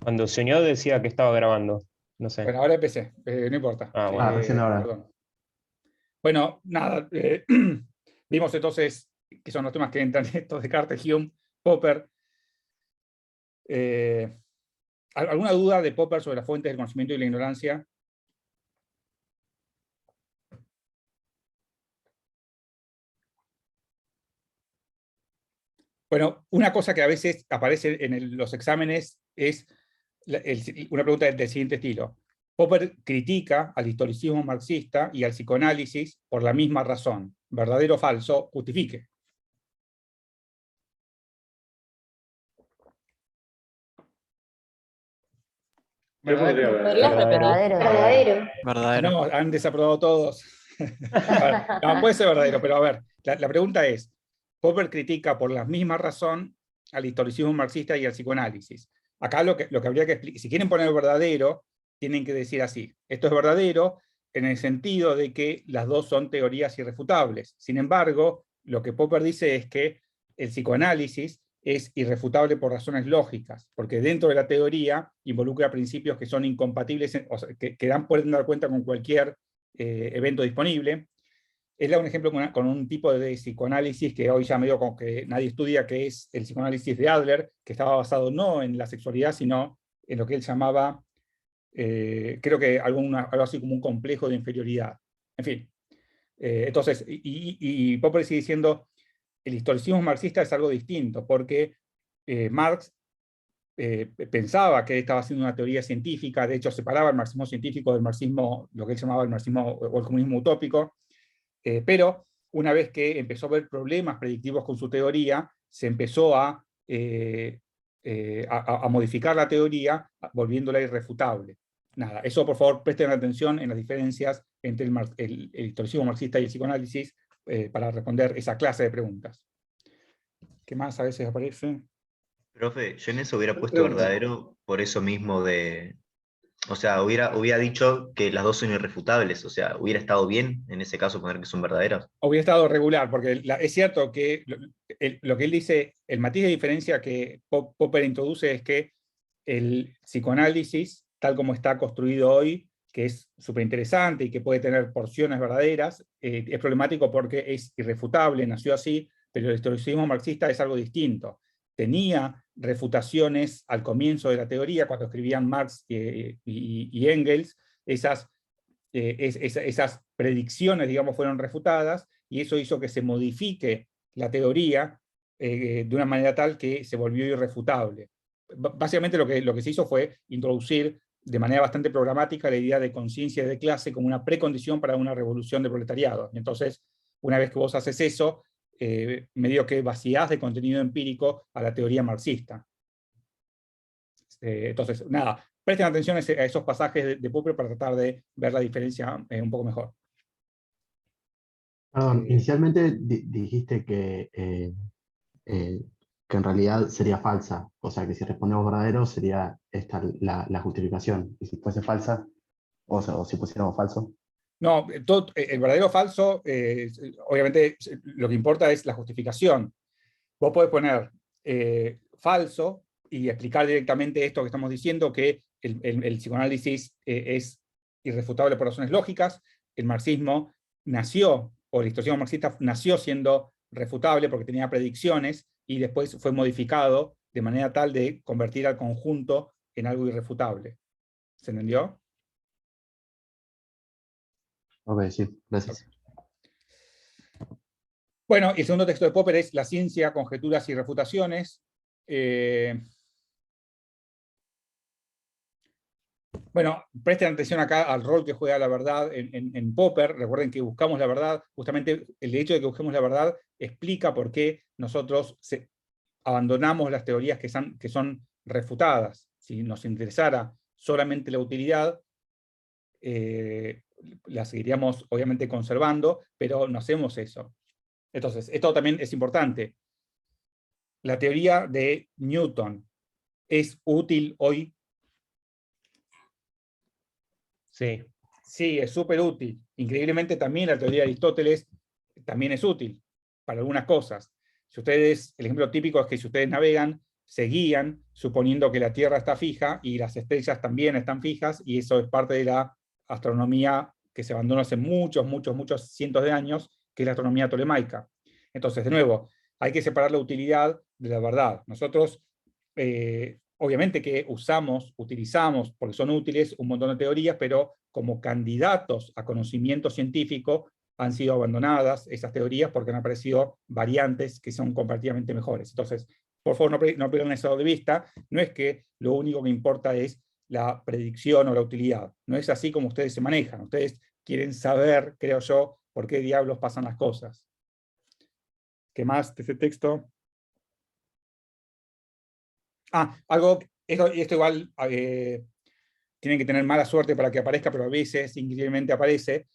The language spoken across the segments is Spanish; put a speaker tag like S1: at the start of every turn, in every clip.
S1: Cuando soñó decía que estaba grabando. No sé.
S2: Bueno, ahora empecé, no importa.
S1: Ah, bueno.
S3: Recién ahora.
S2: Perdón. Bueno, nada, vimos entonces que son los temas que entran estos: Descartes, Hume, Popper. Eh, ¿Alguna duda de Popper sobre las fuentes del conocimiento y la ignorancia? Bueno, una cosa que a veces aparece en los exámenes es una pregunta del siguiente estilo. Popper critica al historicismo marxista y al psicoanálisis por la misma razón. ¿Verdadero o falso? Justifique.
S4: Yo pondría
S5: ¿Podrías
S4: verdadero.
S5: repetir?
S6: Verdadero.
S7: Verdadero.
S2: No, han desaprobado todos. A ver, no, puede ser verdadero, pero a ver, la pregunta es, Popper critica por la misma razón al historicismo marxista y al psicoanálisis. Acá lo que habría que explicar, si quieren poner verdadero, tienen que decir así: esto es verdadero en el sentido de que las dos son teorías irrefutables. Sin embargo, lo que Popper dice es que el psicoanálisis es irrefutable por razones lógicas, porque dentro de la teoría involucra principios que son incompatibles, o sea, que pueden dar cuenta con cualquier evento disponible. Él da un ejemplo con un tipo de psicoanálisis que hoy ya medio como que nadie estudia, que es el psicoanálisis de Adler, que estaba basado no en la sexualidad, sino en lo que él llamaba, creo que algo así como un complejo de inferioridad. En fin, entonces, y Popper sigue diciendo, el historicismo marxista es algo distinto, porque Marx pensaba que estaba haciendo una teoría científica. De hecho separaba el marxismo científico del marxismo, lo que él llamaba el marxismo o el comunismo utópico, pero una vez que empezó a ver problemas predictivos con su teoría, se empezó a modificar la teoría, volviéndola irrefutable. Nada, eso por favor presten atención en las diferencias entre el historicismo marxista y el psicoanálisis, para responder esa clase de preguntas. ¿Qué más a veces aparece?
S8: Profe, yo en eso hubiera puesto
S4: Pregunta.
S8: verdadero por eso mismo o sea, hubiera dicho que las dos son irrefutables, o sea, hubiera estado bien en ese caso poner que son verdaderas.
S2: Hubiera estado regular, porque es cierto que lo que él dice, el matiz de diferencia que Popper introduce es que el psicoanálisis, tal como está construido hoy, que es súper interesante y que puede tener porciones verdaderas, es problemático porque es irrefutable, nació así, pero el historicismo marxista es algo distinto. Tenía refutaciones al comienzo de la teoría, cuando escribían Marx y Engels, esas predicciones, digamos, fueron refutadas, y eso hizo que se modifique la teoría de una manera tal que se volvió irrefutable. Básicamente lo que se hizo fue introducir de manera bastante programática la idea de conciencia de clase como una precondición para una revolución de proletariado. Y entonces, una vez que vos haces eso, medio que vaciás de contenido empírico a la teoría marxista. Entonces, nada, presten atención a esos pasajes de Popper para tratar de ver la diferencia un poco mejor.
S3: Perdón, inicialmente dijiste que en realidad sería falsa, o sea que si respondemos verdadero sería esta la justificación, y si fuese falsa, o si pusiéramos falso.
S2: No, el verdadero o falso, obviamente lo que importa es la justificación. Vos podés poner falso y explicar directamente esto que estamos diciendo, que el psicoanálisis es irrefutable por razones lógicas, el marxismo nació, o la historicismo marxista nació siendo refutable porque tenía predicciones, y después fue modificado de manera tal de convertir al conjunto en algo irrefutable. ¿Se entendió?
S3: Ok, sí, gracias.
S2: Bueno, el segundo texto de Popper es La ciencia, conjeturas y refutaciones. Bueno, presten atención acá al rol que juega la verdad en Popper. Recuerden que buscamos la verdad. Justamente el hecho de que busquemos la verdad explica por qué nosotros abandonamos las teorías que son refutadas. Si nos interesara solamente la utilidad, la seguiríamos obviamente conservando, pero no hacemos eso. Entonces, esto también es importante. La teoría de Newton es útil hoy.
S1: Sí.
S2: Sí, es súper útil. Increíblemente también la teoría de Aristóteles también es útil para algunas cosas. Si ustedes, el ejemplo típico es que si ustedes navegan seguían suponiendo que la Tierra está fija y las estrellas también están fijas, y eso es parte de la astronomía que se abandonó hace muchos cientos de años, que es la astronomía tolemaica. Entonces, de nuevo, hay que separar la utilidad de la verdad. Nosotros, obviamente que utilizamos, porque son útiles, un montón de teorías, pero como candidatos a conocimiento científico han sido abandonadas esas teorías porque han aparecido variantes que son comparativamente mejores. Entonces, por favor, no pierdan eso de vista. No es que lo único que importa es la predicción o la utilidad. No es así como ustedes se manejan. Ustedes quieren saber, creo yo, por qué diablos pasan las cosas. ¿Qué más de ese texto? Esto igual tienen que tener mala suerte para que aparezca, pero a veces increíblemente aparece.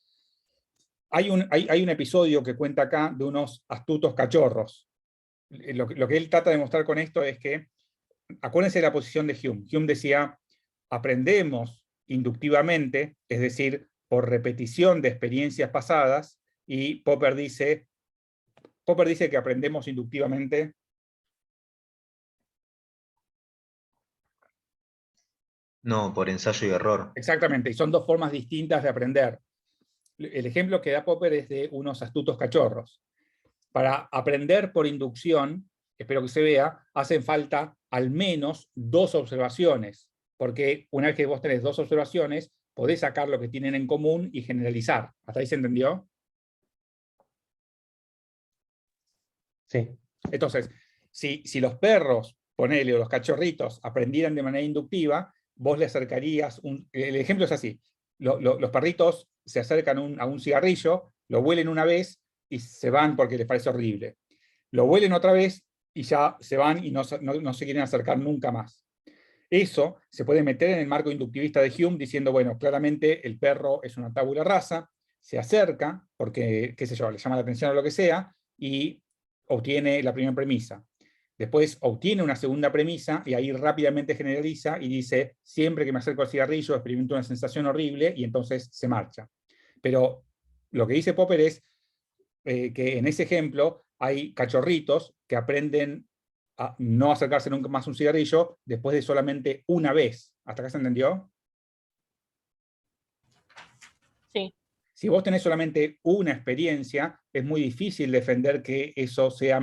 S2: Hay un episodio que cuenta acá de unos astutos cachorros. Lo que él trata de mostrar con esto es que, acuérdense de la posición de Hume. Hume decía, aprendemos inductivamente, es decir, por repetición de experiencias pasadas, y Popper dice que aprendemos inductivamente.
S8: No, por ensayo y error.
S2: Exactamente, y son dos formas distintas de aprender. El ejemplo que da Popper es de unos astutos cachorros. Para aprender por inducción, espero que se vea, hacen falta al menos 2 observaciones, porque una vez que vos tenés 2 observaciones, podés sacar lo que tienen en común y generalizar. ¿Hasta ahí se entendió?
S1: Sí.
S2: Entonces, si los perros, ponele, o los cachorritos, aprendieran de manera inductiva, vos le acercarías, el ejemplo es así, los perritos se acercan a un cigarrillo, lo huelen una vez y se van porque les parece horrible. Lo huelen otra vez y ya se van y no se quieren acercar nunca más. Eso se puede meter en el marco inductivista de Hume diciendo, bueno, claramente el perro es una tabula rasa, se acerca porque, qué sé yo, le llama la atención o lo que sea, y obtiene la primera premisa. Después obtiene una segunda premisa y ahí rápidamente generaliza y dice, siempre que me acerco al cigarrillo experimento una sensación horrible, y entonces se marcha. Pero lo que dice Popper es que en ese ejemplo hay cachorritos que aprenden a no acercarse nunca más a un cigarrillo después de solamente una vez. ¿Hasta acá se entendió?
S5: Sí.
S2: Si vos tenés solamente una experiencia, es muy difícil defender que eso sea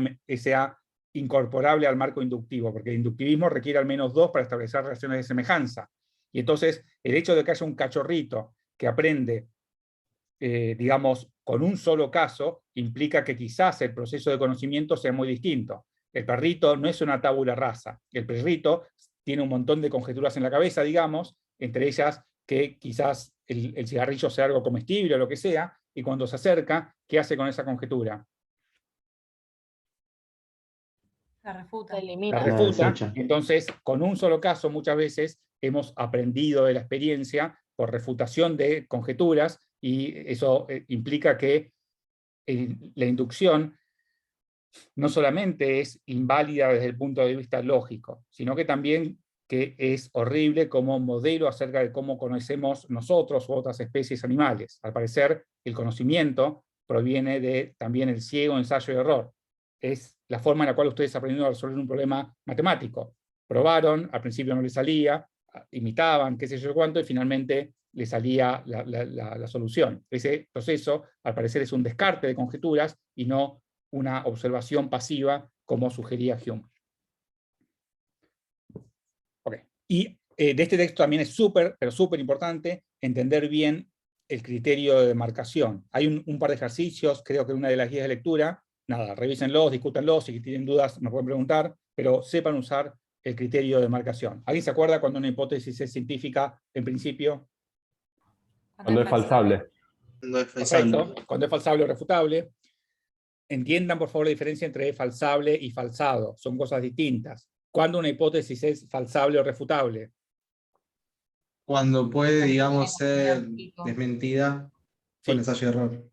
S2: incorporable al marco inductivo, porque el inductivismo requiere al menos 2 para establecer relaciones de semejanza. Y entonces, el hecho de que haya un cachorrito que aprende, digamos, con un solo caso, implica que quizás el proceso de conocimiento sea muy distinto. El perrito no es una tabula rasa. El perrito tiene un montón de conjeturas en la cabeza, digamos, entre ellas que quizás el cigarrillo sea algo comestible o lo que sea, y cuando se acerca, ¿qué hace con esa conjetura?
S6: La refuta.
S5: Se elimina.
S2: La
S3: La
S2: refuta.
S3: desecha.
S2: Entonces, con un solo caso, muchas veces hemos aprendido de la experiencia por refutación de conjeturas, y eso implica que la inducción no solamente es inválida desde el punto de vista lógico, sino que también que es horrible como modelo acerca de cómo conocemos nosotros u otras especies animales. Al parecer, el conocimiento proviene de también el ciego ensayo y error. Es la forma en la cual ustedes aprendieron a resolver un problema matemático. Probaron, al principio no les salía, imitaban, qué sé yo cuánto, y finalmente les salía la solución. Ese proceso, al parecer, es un descarte de conjeturas y no una observación pasiva como sugería Hume. Okay. Y de este texto también es pero súper importante entender bien el criterio de demarcación. Hay un par de ejercicios, creo que en una de las guías de lectura. Nada, revísenlos, discútanlos, si tienen dudas me pueden preguntar, pero sepan usar el criterio de demarcación. ¿Alguien se acuerda cuando una hipótesis es científica en principio?
S4: Cuando es falsable.
S2: Perfecto, cuando es falsable o refutable. Entiendan, por favor, la diferencia entre falsable y falsado. Son cosas distintas. ¿Cuándo una hipótesis es falsable o refutable?
S7: Cuando puede, digamos, ser desmentida por
S2: Sí.
S7: ensayo y error.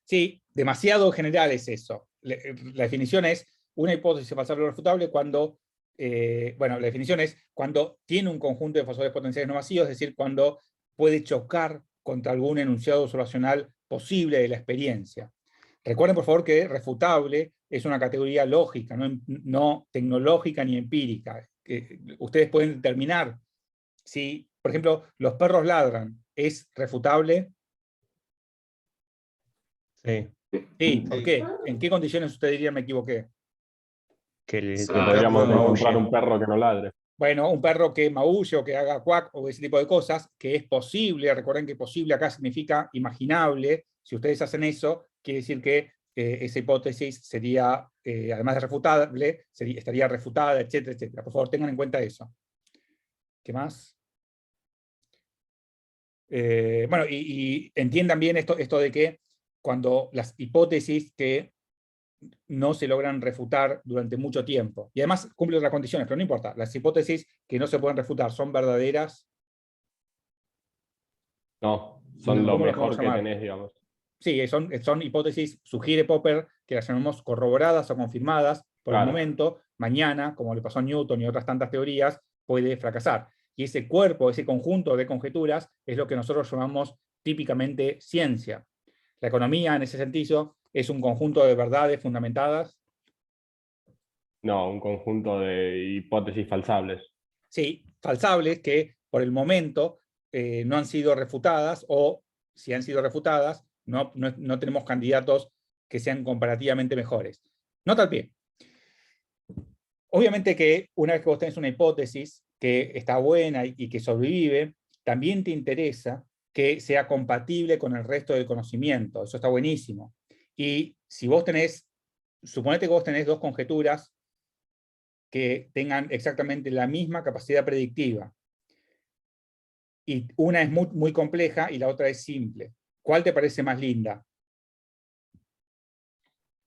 S2: Sí, demasiado general es eso. La definición es una hipótesis falsable o refutable cuando, la definición es cuando tiene un conjunto de factores potenciales no vacíos, es decir, cuando puede chocar contra algún enunciado observacional posible de la experiencia. Recuerden, por favor, que refutable es una categoría lógica, no tecnológica ni empírica. Ustedes pueden determinar si, por ejemplo, los perros ladran, ¿es refutable?
S1: Sí.
S2: Sí, ¿por qué? ¿En qué condiciones usted diría me equivoqué?
S1: Que el
S7: Sí,
S4: Que podríamos
S7: perro
S4: encontrar
S1: maulle.
S4: un perro que no ladre.
S2: Bueno, un perro que maulle o que haga cuac o ese tipo de cosas, que es posible. Recuerden que posible acá significa imaginable. Si ustedes hacen eso, quiere decir que esa hipótesis sería, además de refutable, estaría refutada, etcétera, etcétera. Por favor, tengan en cuenta eso. ¿Qué más? Bueno, y entiendan bien esto de que cuando las hipótesis que no se logran refutar durante mucho tiempo, y además cumplen las condiciones, pero no importa, las hipótesis que no se pueden refutar son verdaderas.
S4: No, son
S2: No,
S4: lo
S2: ¿cómo lo
S4: mejor
S2: podemos
S4: que
S2: llamar?
S4: tenés, digamos.
S2: Sí, son hipótesis, sugiere Popper, que las llamemos corroboradas o confirmadas por el
S4: Claro.
S2: momento. Mañana, como le pasó a Newton y otras tantas teorías, puede fracasar. Y ese cuerpo, ese conjunto de conjeturas, es lo que nosotros llamamos típicamente ciencia. La economía, en ese sentido, es un conjunto de verdades fundamentadas.
S4: No, un conjunto de hipótesis falsables.
S2: Sí, falsables que por el momento no han sido refutadas, o si han sido refutadas, no tenemos candidatos que sean comparativamente mejores. Nota al pie. Obviamente que una vez que vos tenés una hipótesis que está buena y que sobrevive, también te interesa que sea compatible con el resto del conocimiento. Eso está buenísimo. Y si vos tenés, suponete que vos tenés dos conjeturas que tengan exactamente la misma capacidad predictiva, y una es muy, muy compleja y la otra es simple. ¿Cuál te parece más linda?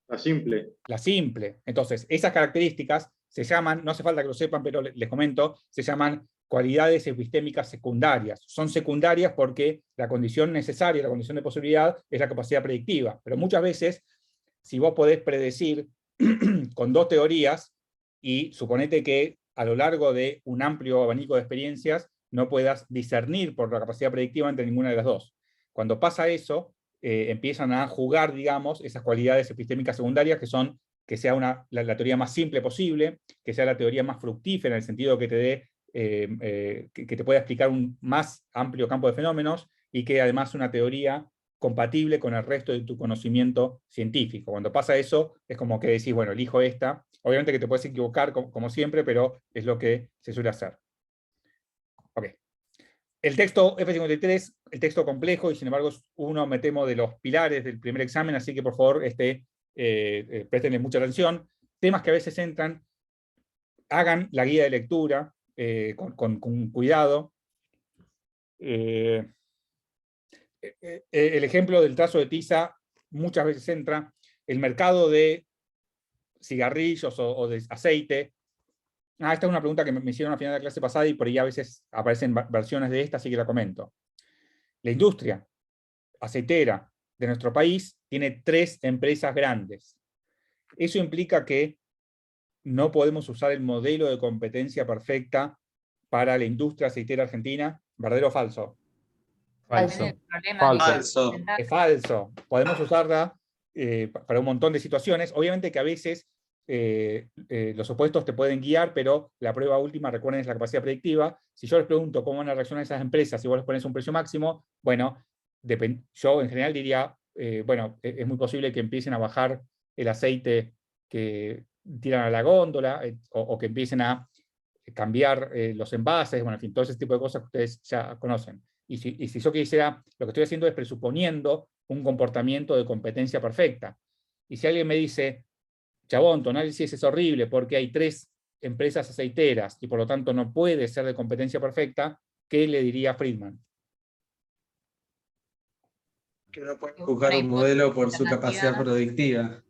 S5: La simple.
S2: La simple. Entonces, esas características se llaman, no hace falta que lo sepan, pero les comento, se llaman cualidades epistémicas secundarias. Son secundarias porque la condición necesaria, la condición de posibilidad, es la capacidad predictiva. Pero muchas veces, si vos podés predecir con dos teorías, y suponete que a lo largo de un amplio abanico de experiencias no puedas discernir por la capacidad predictiva entre ninguna de las dos. Cuando pasa eso, empiezan a jugar, digamos, esas cualidades epistémicas secundarias, que son que sea la teoría más simple posible, que sea la teoría más fructífera, en el sentido que te dé, que te pueda explicar un más amplio campo de fenómenos, y que además una teoría compatible con el resto de tu conocimiento científico. Cuando pasa eso, es como que decís, bueno, elijo esta. Obviamente que te puedes equivocar, como siempre, pero es lo que se suele hacer. Ok. El texto F53, el texto complejo, y sin embargo es uno, me temo, de los pilares del primer examen, así que por favor préstenle mucha atención. Temas que a veces entran, hagan la guía de lectura con cuidado. El ejemplo del trazo de tiza muchas veces entra. El mercado de cigarrillos o de aceite. Esta es una pregunta que me hicieron al final de la clase pasada y por ahí a veces aparecen versiones de esta, así que la comento. La industria aceitera de nuestro país tiene 3 empresas grandes. Eso implica que no podemos usar el modelo de competencia perfecta para la industria aceitera argentina. ¿Verdadero o falso?
S1: Falso.
S6: El problema
S4: Falso.
S6: que
S7: Falso.
S6: presentar-
S2: Es falso. Podemos usarla para un montón de situaciones. Obviamente que a veces los opuestos te pueden guiar, pero la prueba última, recuerden, es la capacidad predictiva. Si yo les pregunto cómo van a reaccionar esas empresas si vos les pones un precio máximo, bueno, yo en general diría, bueno, es muy posible que empiecen a bajar el aceite que tiran a la góndola, o que empiecen a cambiar los envases, bueno, en fin, todo ese tipo de cosas que ustedes ya conocen. Y si yo quisiera, lo que estoy haciendo es presuponiendo un comportamiento de competencia perfecta. Y si alguien me dice, chabón, tu análisis es horrible porque hay 3 empresas aceiteras y por lo tanto no puede ser de competencia perfecta, ¿qué le diría Friedman?
S7: Que no pueden juzgar un modelo por su capacidad predictiva,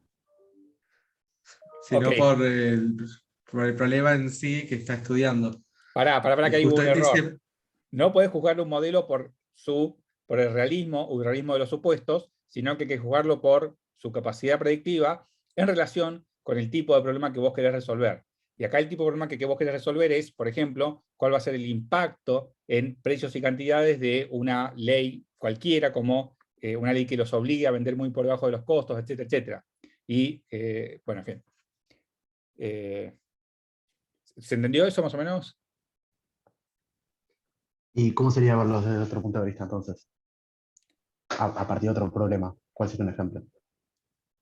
S7: sino
S2: Ok.
S7: por el problema en sí que está estudiando.
S2: Pará, que ahí hubo un
S7: Justamente
S2: error.
S7: dice-
S2: No podés juzgarle un modelo por el realismo o irrealismo de los supuestos, sino que hay que juzgarlo por su capacidad predictiva en relación con el tipo de problema que vos querés resolver. Y acá el tipo de problema que vos querés resolver es, por ejemplo, cuál va a ser el impacto en precios y cantidades de una ley cualquiera, como una ley que los obligue a vender muy por debajo de los costos, etcétera, etcétera. Y, bueno, en fin. ¿Se entendió eso más o menos?
S3: ¿Y cómo sería verlos desde otro punto de vista entonces? A partir de otro problema. ¿Cuál sería un ejemplo?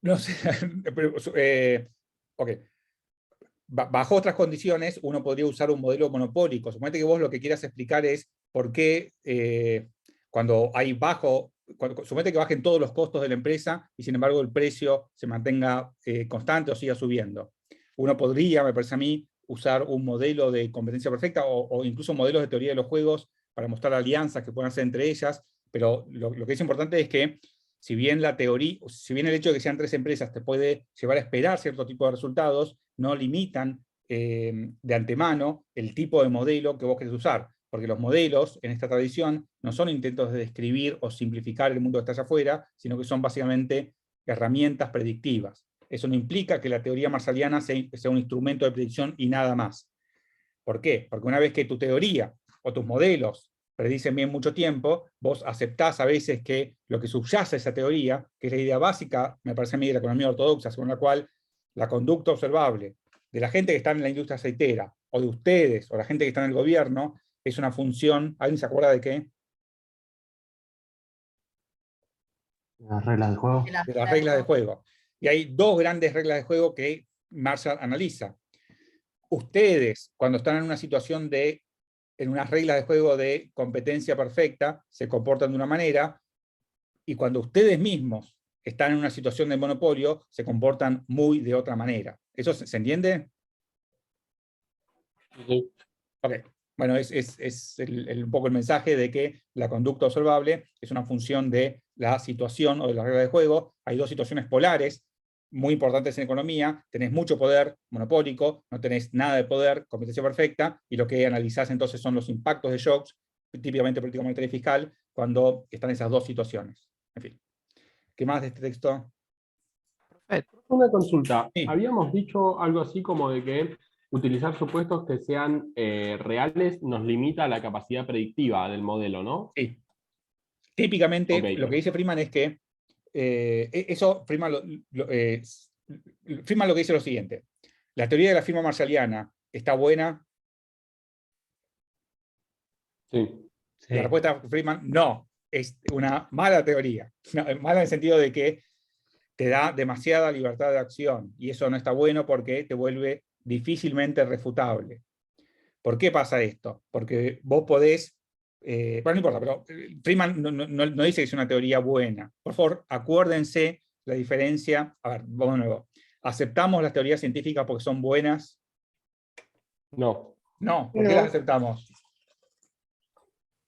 S2: No sé, pero, ok. Bajo otras condiciones, uno podría usar un modelo monopólico. Suponete que vos lo que quieras explicar es por qué cuando hay suponete que bajen todos los costos de la empresa y sin embargo el precio se mantenga constante o siga subiendo. Uno podría, me parece a mí, usar un modelo de competencia perfecta o incluso modelos de teoría de los juegos para mostrar alianzas que puedan hacer entre ellas, pero lo que es importante es que si bien el hecho de que sean 3 empresas te puede llevar a esperar cierto tipo de resultados, no limitan de antemano el tipo de modelo que vos querés usar, porque los modelos en esta tradición no son intentos de describir o simplificar el mundo que está allá afuera, sino que son básicamente herramientas predictivas. Eso no implica que la teoría marshalliana sea un instrumento de predicción y nada más. ¿Por qué? Porque una vez que tu teoría o tus modelos predicen bien mucho tiempo, vos aceptás a veces que lo que subyace a esa teoría, que es la idea básica, me parece a mí, de la economía ortodoxa, según la cual la conducta observable de la gente que está en la industria aceitera, o de ustedes, o la gente que está en el gobierno, es una función. ¿Alguien se acuerda de qué?
S3: ¿Las reglas del juego?
S2: De las reglas de juego. Y hay 2 grandes reglas de juego que Marshall analiza. Ustedes, cuando están en una situación en unas reglas de juego de competencia perfecta, se comportan de una manera, y cuando ustedes mismos están en una situación de monopolio, se comportan muy de otra manera. ¿Eso se entiende?
S4: Sí.
S2: Ok. Bueno, es un poco el mensaje de que la conducta observable es una función de la situación o de la regla de juego. Hay 2 situaciones polares muy importantes en economía. Tenés mucho poder monopólico, no tenés nada de poder, competencia perfecta, y lo que analizás entonces son los impactos de shocks, típicamente política monetaria y fiscal, cuando están esas 2 situaciones. En fin. ¿Qué más de este texto?
S4: Una consulta.
S2: Sí.
S4: Habíamos dicho algo así como de que utilizar supuestos que sean reales nos limita la capacidad predictiva del modelo, ¿no?
S2: Sí. Típicamente,
S4: Ok.
S2: lo que dice Friedman es que Friedman Friedman lo que dice es lo siguiente: la teoría de la firma marshalliana está buena.
S4: Sí.
S2: La respuesta de Friedman, no, es una mala teoría. No, mala en el sentido de que te da demasiada libertad de acción, y eso no está bueno porque te vuelve difícilmente refutable. ¿Por qué pasa esto? Porque vos podés, bueno, no importa, pero Friedman no dice que es una teoría buena. Por favor, acuérdense la diferencia. A ver, vamos de nuevo. ¿Aceptamos las teorías científicas porque son buenas?
S4: No.
S2: No, ¿por qué las aceptamos?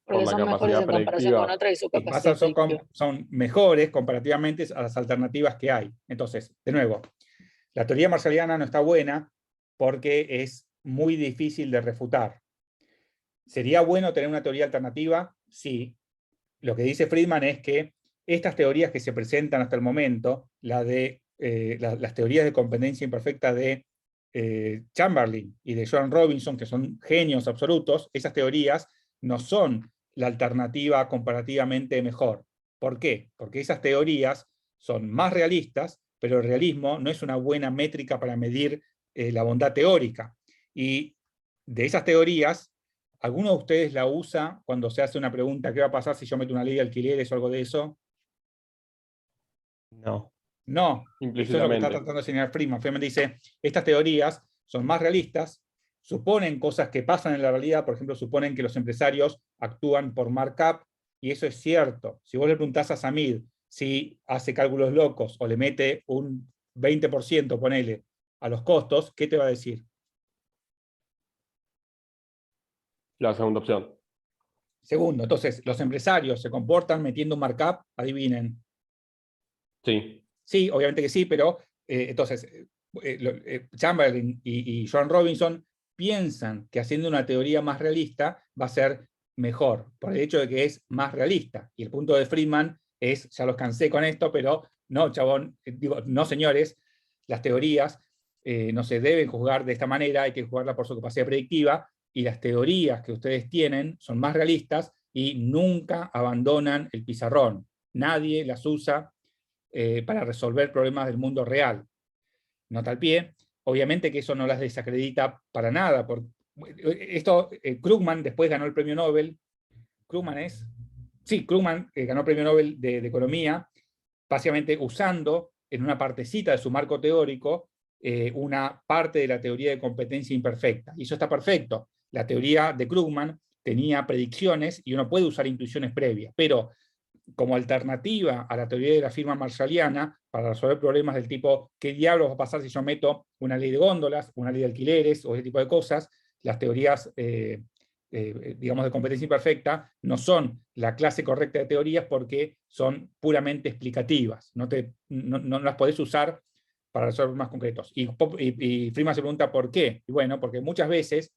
S5: Porque
S4: Por la
S5: son mejores
S4: capacidad
S5: en comparación con
S4: predictiva.
S5: otras y su
S2: Lo que
S5: capacidad
S2: pasa
S5: predictiva.
S2: son mejores comparativamente a las alternativas que hay. Entonces, de nuevo, la teoría marshalliana no está buena porque es muy difícil de refutar. ¿Sería bueno tener una teoría alternativa? Sí. Lo que dice Friedman es que estas teorías que se presentan hasta el momento, las teorías de competencia imperfecta de Chamberlain y de John Robinson, que son genios absolutos, esas teorías no son la alternativa comparativamente mejor. ¿Por qué? Porque esas teorías son más realistas, pero el realismo no es una buena métrica para medir la bondad teórica. Y de esas teorías, ¿alguno de ustedes la usa cuando se hace una pregunta: ¿qué va a pasar si yo meto una ley de alquileres o algo de eso?
S1: No.
S2: No, eso es lo que está
S4: Implícitamente.
S2: tratando de señalar Friedman. Friedman dice, estas teorías son más realistas, suponen cosas que pasan en la realidad. Por ejemplo, suponen que los empresarios actúan por markup, y eso es cierto. Si vos le preguntás a Samid si hace cálculos locos o le mete un 20%, ponele, a los costos, ¿qué te va a decir?
S4: La segunda opción.
S2: Segundo, entonces, ¿los empresarios se comportan metiendo un markup? Adivinen.
S4: Sí.
S2: Sí, obviamente que sí, pero entonces Chamberlain y John Robinson piensan que haciendo una teoría más realista va a ser mejor, por el hecho de que es más realista. Y el punto de Friedman es, ya los cansé con esto, pero no, chabón, digo, no señores, las teorías no se deben juzgar de esta manera, hay que juzgarlas por su capacidad predictiva, y las teorías que ustedes tienen son más realistas y nunca abandonan el pizarrón. nadie las usa para resolver problemas del mundo real. Nota al pie, obviamente que eso no las desacredita para nada. Krugman después ganó el premio Nobel. Krugman ganó el premio Nobel de Economía, básicamente usando en una partecita de su marco teórico una parte de la teoría de competencia imperfecta. Y eso está perfecto. La teoría de Krugman tenía predicciones y uno puede usar intuiciones previas, pero como alternativa a la teoría de la firma marshalliana, para resolver problemas del tipo, ¿qué diablos va a pasar si yo meto una ley de góndolas, una ley de alquileres o ese tipo de cosas? Las teorías, digamos, de competencia imperfecta no son la clase correcta de teorías porque son puramente explicativas. No las podés usar para resolver problemas concretos. Y Freeman se pregunta ¿por qué? Y bueno, porque muchas veces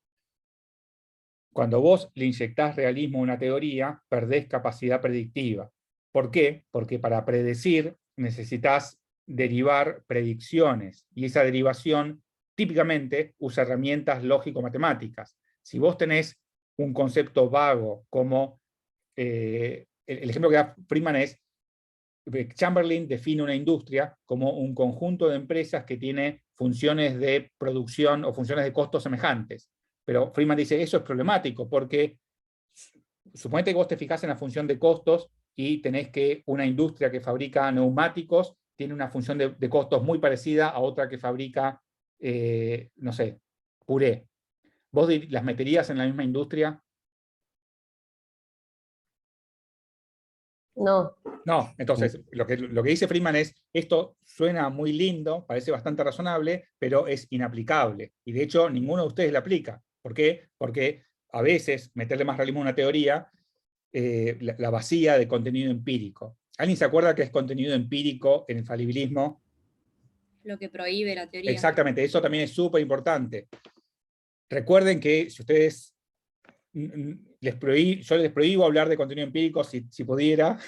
S2: cuando vos le inyectás realismo a una teoría, perdés capacidad predictiva. ¿Por qué? Porque para predecir necesitas derivar predicciones, y esa derivación típicamente usa herramientas lógico-matemáticas. Si vos tenés un concepto vago como, el ejemplo que da Freeman es, Chamberlain define una industria como un conjunto de empresas que tiene funciones de producción o funciones de costos semejantes. Pero Freeman dice, eso es problemático, porque suponete que vos te fijás en la función de costos y tenés que una industria que fabrica neumáticos tiene una función de costos muy parecida a otra que fabrica, no sé, puré. ¿Vos las meterías en la misma industria?
S5: No.
S2: No, entonces lo que dice Freeman es, esto suena muy lindo, parece bastante razonable, pero es inaplicable. Y de hecho ninguno de ustedes la aplica. ¿Por qué? Porque a veces meterle más realismo a una teoría la vacía de contenido empírico. ¿Alguien se acuerda que es contenido empírico en el falibilismo?
S6: Lo que prohíbe la teoría.
S2: Exactamente, eso también es súper importante. Recuerden que si ustedes... yo les prohíbo hablar de contenido empírico si pudiera,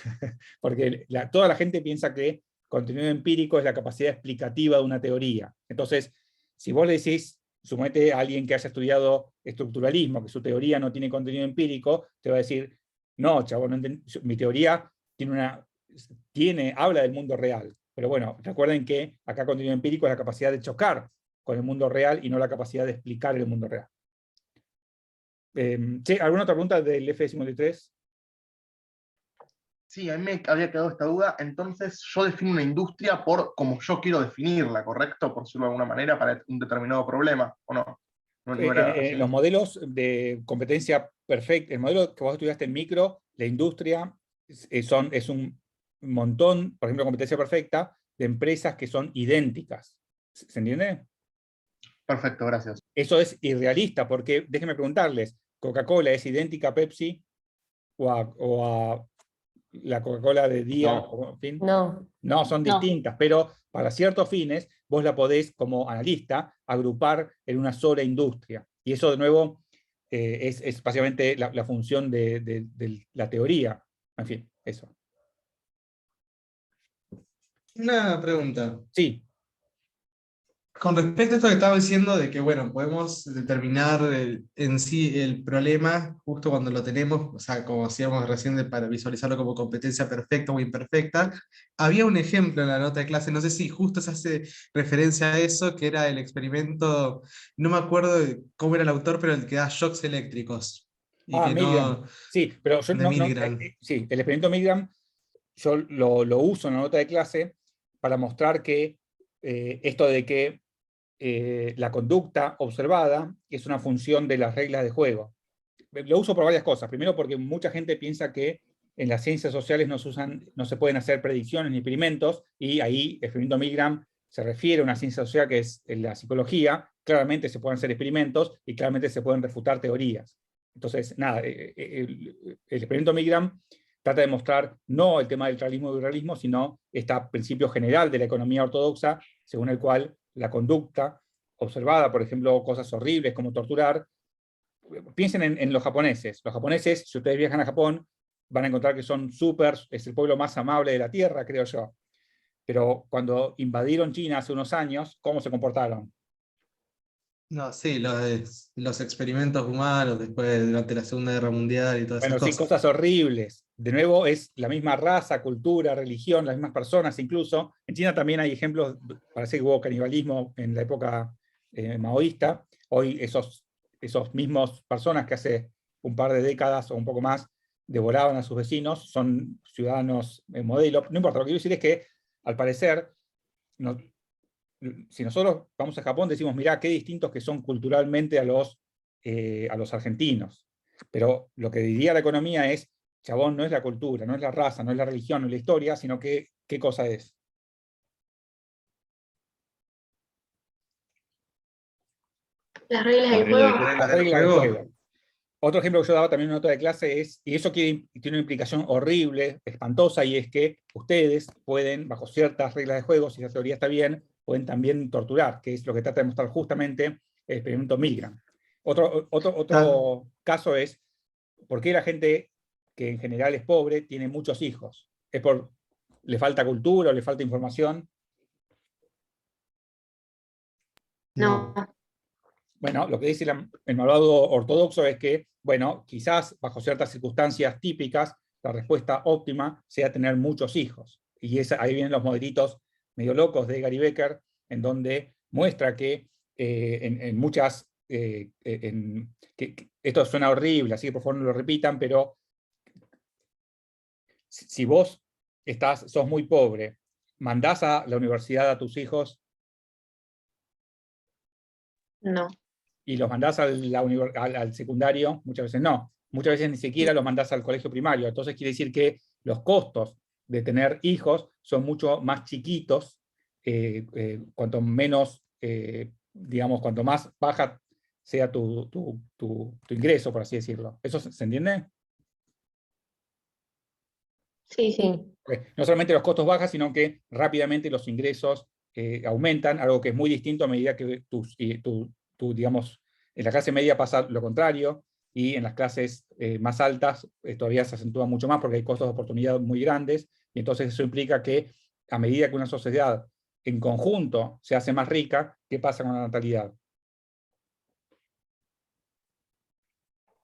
S2: porque toda la gente piensa que contenido empírico es la capacidad explicativa de una teoría. Entonces, si vos le decís, suponete a alguien que haya estudiado estructuralismo, que su teoría no tiene contenido empírico, te va a decir, no, chavo, mi teoría habla del mundo real. Pero bueno, recuerden que acá contenido empírico es la capacidad de chocar con el mundo real y no la capacidad de explicar el mundo real. ¿Alguna otra pregunta del F53?
S9: Sí, a mí me había quedado esta duda. Entonces, yo defino una industria por como yo quiero definirla, ¿correcto? Por decirlo de alguna manera, para un determinado problema, ¿o no? No era así.
S2: Los modelos de competencia perfecta, el modelo que vos estudiaste en micro, la industria, es un montón, por ejemplo, competencia perfecta, de empresas que son idénticas. ¿Se entiende?
S9: Perfecto, gracias.
S2: Eso es irrealista, porque déjenme preguntarles, ¿Coca-Cola es idéntica a Pepsi o a la Coca-Cola de día?
S4: No.
S2: En fin?
S5: No.
S2: Son
S6: No.
S2: distintas, pero para ciertos fines vos la podés, como analista, agrupar en una sola industria. Y eso, de nuevo, es básicamente la función de la teoría. En fin, eso.
S7: Una pregunta.
S2: Sí.
S7: Con respecto a esto que estaba diciendo de que, bueno, podemos determinar en sí el problema justo cuando lo tenemos, o sea, como hacíamos recién para visualizarlo como competencia perfecta o imperfecta, había un ejemplo en la nota de clase, no sé si justo se hace referencia a eso, que era el experimento, no me acuerdo cómo era el autor, pero el que da shocks eléctricos. Y que
S2: Milgram. Sí, pero yo
S7: de Milgram.
S2: sí, el experimento Milgram yo lo uso en la nota de clase para mostrar que esto de que la conducta observada es una función de las reglas de juego. Lo uso por varias cosas. Primero, porque mucha gente piensa que en las ciencias sociales no se pueden hacer predicciones ni experimentos, y ahí el experimento Milgram se refiere a una ciencia social que es la psicología. Claramente se pueden hacer experimentos y claramente se pueden refutar teorías. Entonces, nada, el experimento Milgram trata de mostrar no el tema del realismo y irrealismo, sino este principio general de la economía ortodoxa, según el cual la conducta observada, por ejemplo, cosas horribles como torturar. Piensen en los japoneses. Los japoneses, si ustedes viajan a Japón, van a encontrar que son es el pueblo más amable de la tierra, creo yo. Pero cuando invadieron China hace unos años, ¿cómo se comportaron?
S7: No, sí, los experimentos humanos después durante la Segunda Guerra Mundial y todas
S2: Bueno,
S7: esas
S2: sí,
S7: cosas.
S2: cosas horribles. De nuevo, es la misma raza, cultura, religión, las mismas personas incluso. En China también hay ejemplos, parece que hubo canibalismo en la época maoísta. Hoy esos mismos personas que hace un par de décadas o un poco más devoraban a sus vecinos son ciudadanos modelo. No importa, lo que quiero decir es que, al parecer, no- si nosotros vamos a Japón, decimos, mirá, qué distintos que son culturalmente a los argentinos. Pero lo que diría la economía es, chabón, no es la cultura, no es la raza, no es la religión, no es la historia, sino que, ¿qué cosa es?
S5: Las reglas
S8: Las
S5: del
S8: reglas del
S5: juego.
S8: juego.
S2: Las reglas del juego. Otro ejemplo que yo daba también en una nota de clase es, y eso tiene una implicación horrible, espantosa, y es que ustedes pueden, bajo ciertas reglas de juego, si esa teoría está bien, pueden también torturar, que es lo que trata de mostrar justamente el experimento Milgram. Otro caso es, ¿por qué la gente que en general es pobre tiene muchos hijos? ¿Es por le falta cultura o le falta información?
S5: No.
S2: Bueno, lo que dice el malvado ortodoxo es que, bueno, quizás bajo ciertas circunstancias típicas, la respuesta óptima sea tener muchos hijos. Y ahí vienen los modelitos medio locos de Gary Becker, en donde muestra que en muchas... esto suena horrible, así que por favor no lo repitan, pero si vos sos muy pobre, mandás a la universidad a tus hijos
S5: No.
S2: y los mandás al secundario, muchas veces no. Muchas veces ni siquiera los mandás al colegio primario. Entonces quiere decir que los costos de tener hijos son mucho más chiquitos, cuanto menos, digamos, cuanto más baja sea tu ingreso, por así decirlo. ¿Eso se entiende?
S5: Sí, sí.
S2: No solamente los costos bajan, sino que rápidamente los ingresos aumentan, algo que es muy distinto a medida que digamos, en la clase media pasa lo contrario, y en las clases más altas todavía se acentúa mucho más porque hay costos de oportunidad muy grandes, y entonces eso implica que a medida que una sociedad en conjunto se hace más rica, ¿qué pasa con la natalidad?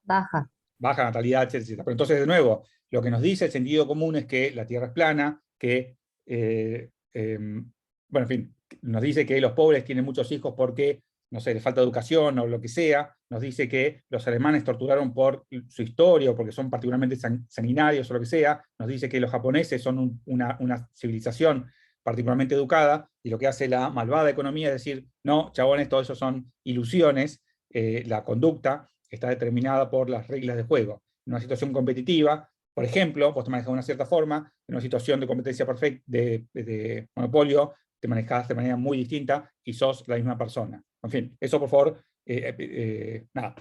S10: Baja.
S2: Baja natalidad, etcétera. Pero entonces, de nuevo, lo que nos dice el sentido común es que la Tierra es plana, que, bueno, en fin, nos dice que los pobres tienen muchos hijos porque, no sé, les falta educación o lo que sea, nos dice que los alemanes torturaron por su historia o porque son particularmente sanguinarios o lo que sea, nos dice que los japoneses son una civilización particularmente educada, y lo que hace la malvada economía es decir, no, chabones, todo eso son ilusiones, la conducta está determinada por las reglas de juego. En una situación competitiva, por ejemplo, vos te manejas de una cierta forma, en una situación de competencia perfecta, de monopolio, te manejas de manera muy distinta y sos la misma persona. En fin, eso por favor, nada,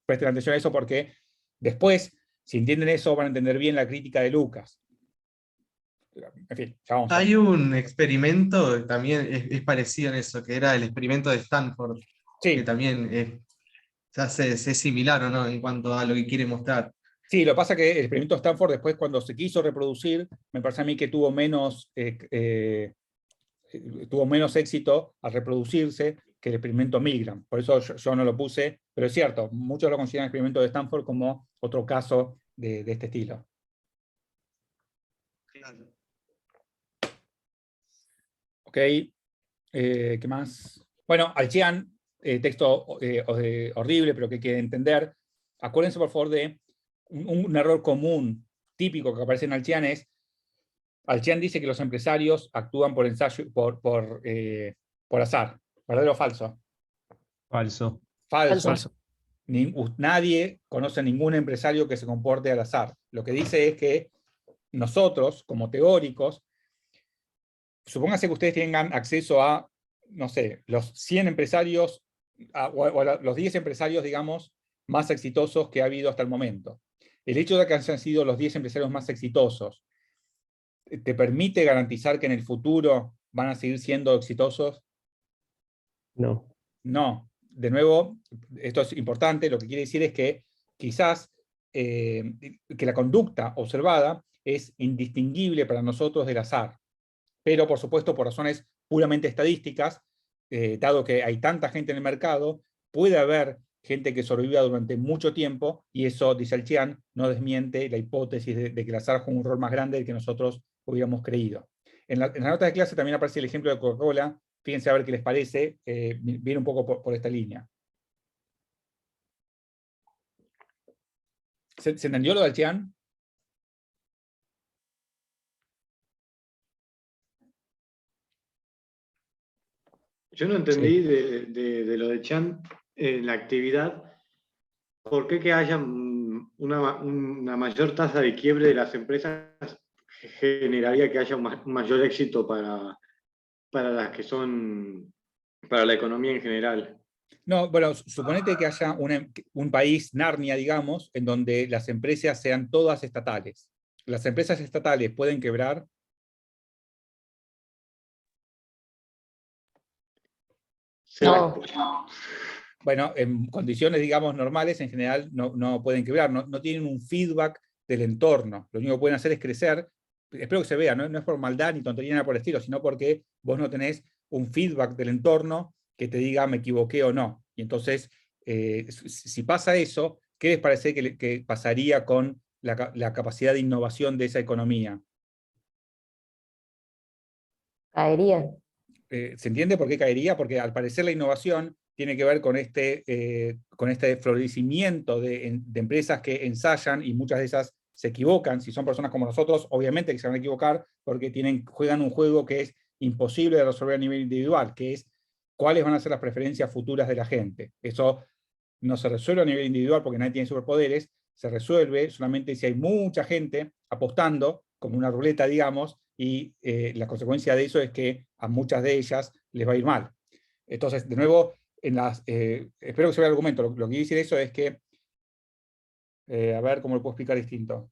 S2: presten atención a eso porque después, si entienden eso, van a entender bien la crítica de Lucas. En fin, ya vamos.
S7: Hay un experimento, también es parecido en eso, que era el experimento de Stanford, que
S2: Sí,
S7: también es similar, ¿o no? En cuanto a lo que quiere mostrar.
S2: sí, lo que pasa es que el experimento Stanford después cuando se quiso reproducir, me parece a mí que tuvo menos éxito al reproducirse que el experimento Milgram. Por eso yo no lo puse, pero es cierto, muchos lo consideran el experimento de Stanford como otro caso de este estilo. Ok, ¿qué más? Bueno, Alchian, texto horrible, pero que hay que entender. Acuérdense, por favor, de un error común, típico que aparece en Alchian es, Alchian dice que los empresarios actúan por ensayo, por azar. ¿Verdadero o falso?
S1: Falso.
S2: Falso. Nadie conoce a ningún empresario que se comporte al azar. Lo que dice es que nosotros, como teóricos, supóngase que ustedes tengan acceso a, no sé, los 100 empresarios, o los 10 empresarios, digamos, más exitosos que ha habido hasta el momento. El hecho de que hayan sido los 10 empresarios más exitosos, ¿te permite garantizar que en el futuro van a seguir siendo exitosos?
S4: No.
S2: No. De nuevo, esto es importante, lo que quiere decir es que quizás que la conducta observada es indistinguible para nosotros del azar, pero por supuesto por razones puramente estadísticas, dado que hay tanta gente en el mercado, puede haber gente que sobreviva durante mucho tiempo, y eso, dice Alchian, no desmiente la hipótesis de que el azar juega un rol más grande del que nosotros hubiéramos creído. En la nota de clase también aparece el ejemplo de Coca-Cola. Fíjense a ver qué les parece, viene un poco por esta línea. ¿Se entendió lo de Alchian?
S10: Yo no entendí de lo de Chan en la actividad, ¿por qué que haya una mayor tasa de quiebre de las empresas generaría que haya un mayor éxito para las que son, para la economía en general?
S2: No, bueno, suponete que haya un país, Narnia, digamos, en donde las empresas sean todas estatales. ¿Las empresas estatales pueden quebrar?
S5: No.
S2: Bueno, en condiciones, digamos, normales, en general no pueden quebrar, no tienen un feedback del entorno. Lo único que pueden hacer es crecer. Espero que se vea, no es por maldad ni tontería nada por el estilo, sino porque vos no tenés un feedback del entorno que te diga me equivoqué o no. Y entonces, si pasa eso, ¿qué les parece que pasaría con la capacidad de innovación de esa economía?
S5: Caería.
S2: ¿Se entiende por qué caería? Porque al parecer la innovación tiene que ver con este florecimiento de empresas que ensayan, y muchas de esas se equivocan. Si son personas como nosotros, obviamente que se van a equivocar, porque juegan un juego que es imposible de resolver a nivel individual, que es cuáles van a ser las preferencias futuras de la gente. Eso no se resuelve a nivel individual porque nadie tiene superpoderes, se resuelve solamente si hay mucha gente apostando, como una ruleta, digamos, y la consecuencia de eso es que a muchas de ellas les va a ir mal. Entonces, de nuevo, espero que se vea el argumento. Lo que quiere decir eso es que, a ver cómo lo puedo explicar distinto.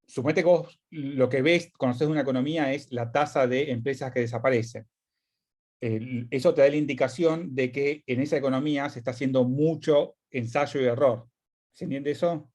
S2: Suponete que vos lo que ves, conocés de una economía, es la tasa de empresas que desaparecen. Eso te da la indicación de que en esa economía se está haciendo mucho ensayo y error. ¿Se entiende eso?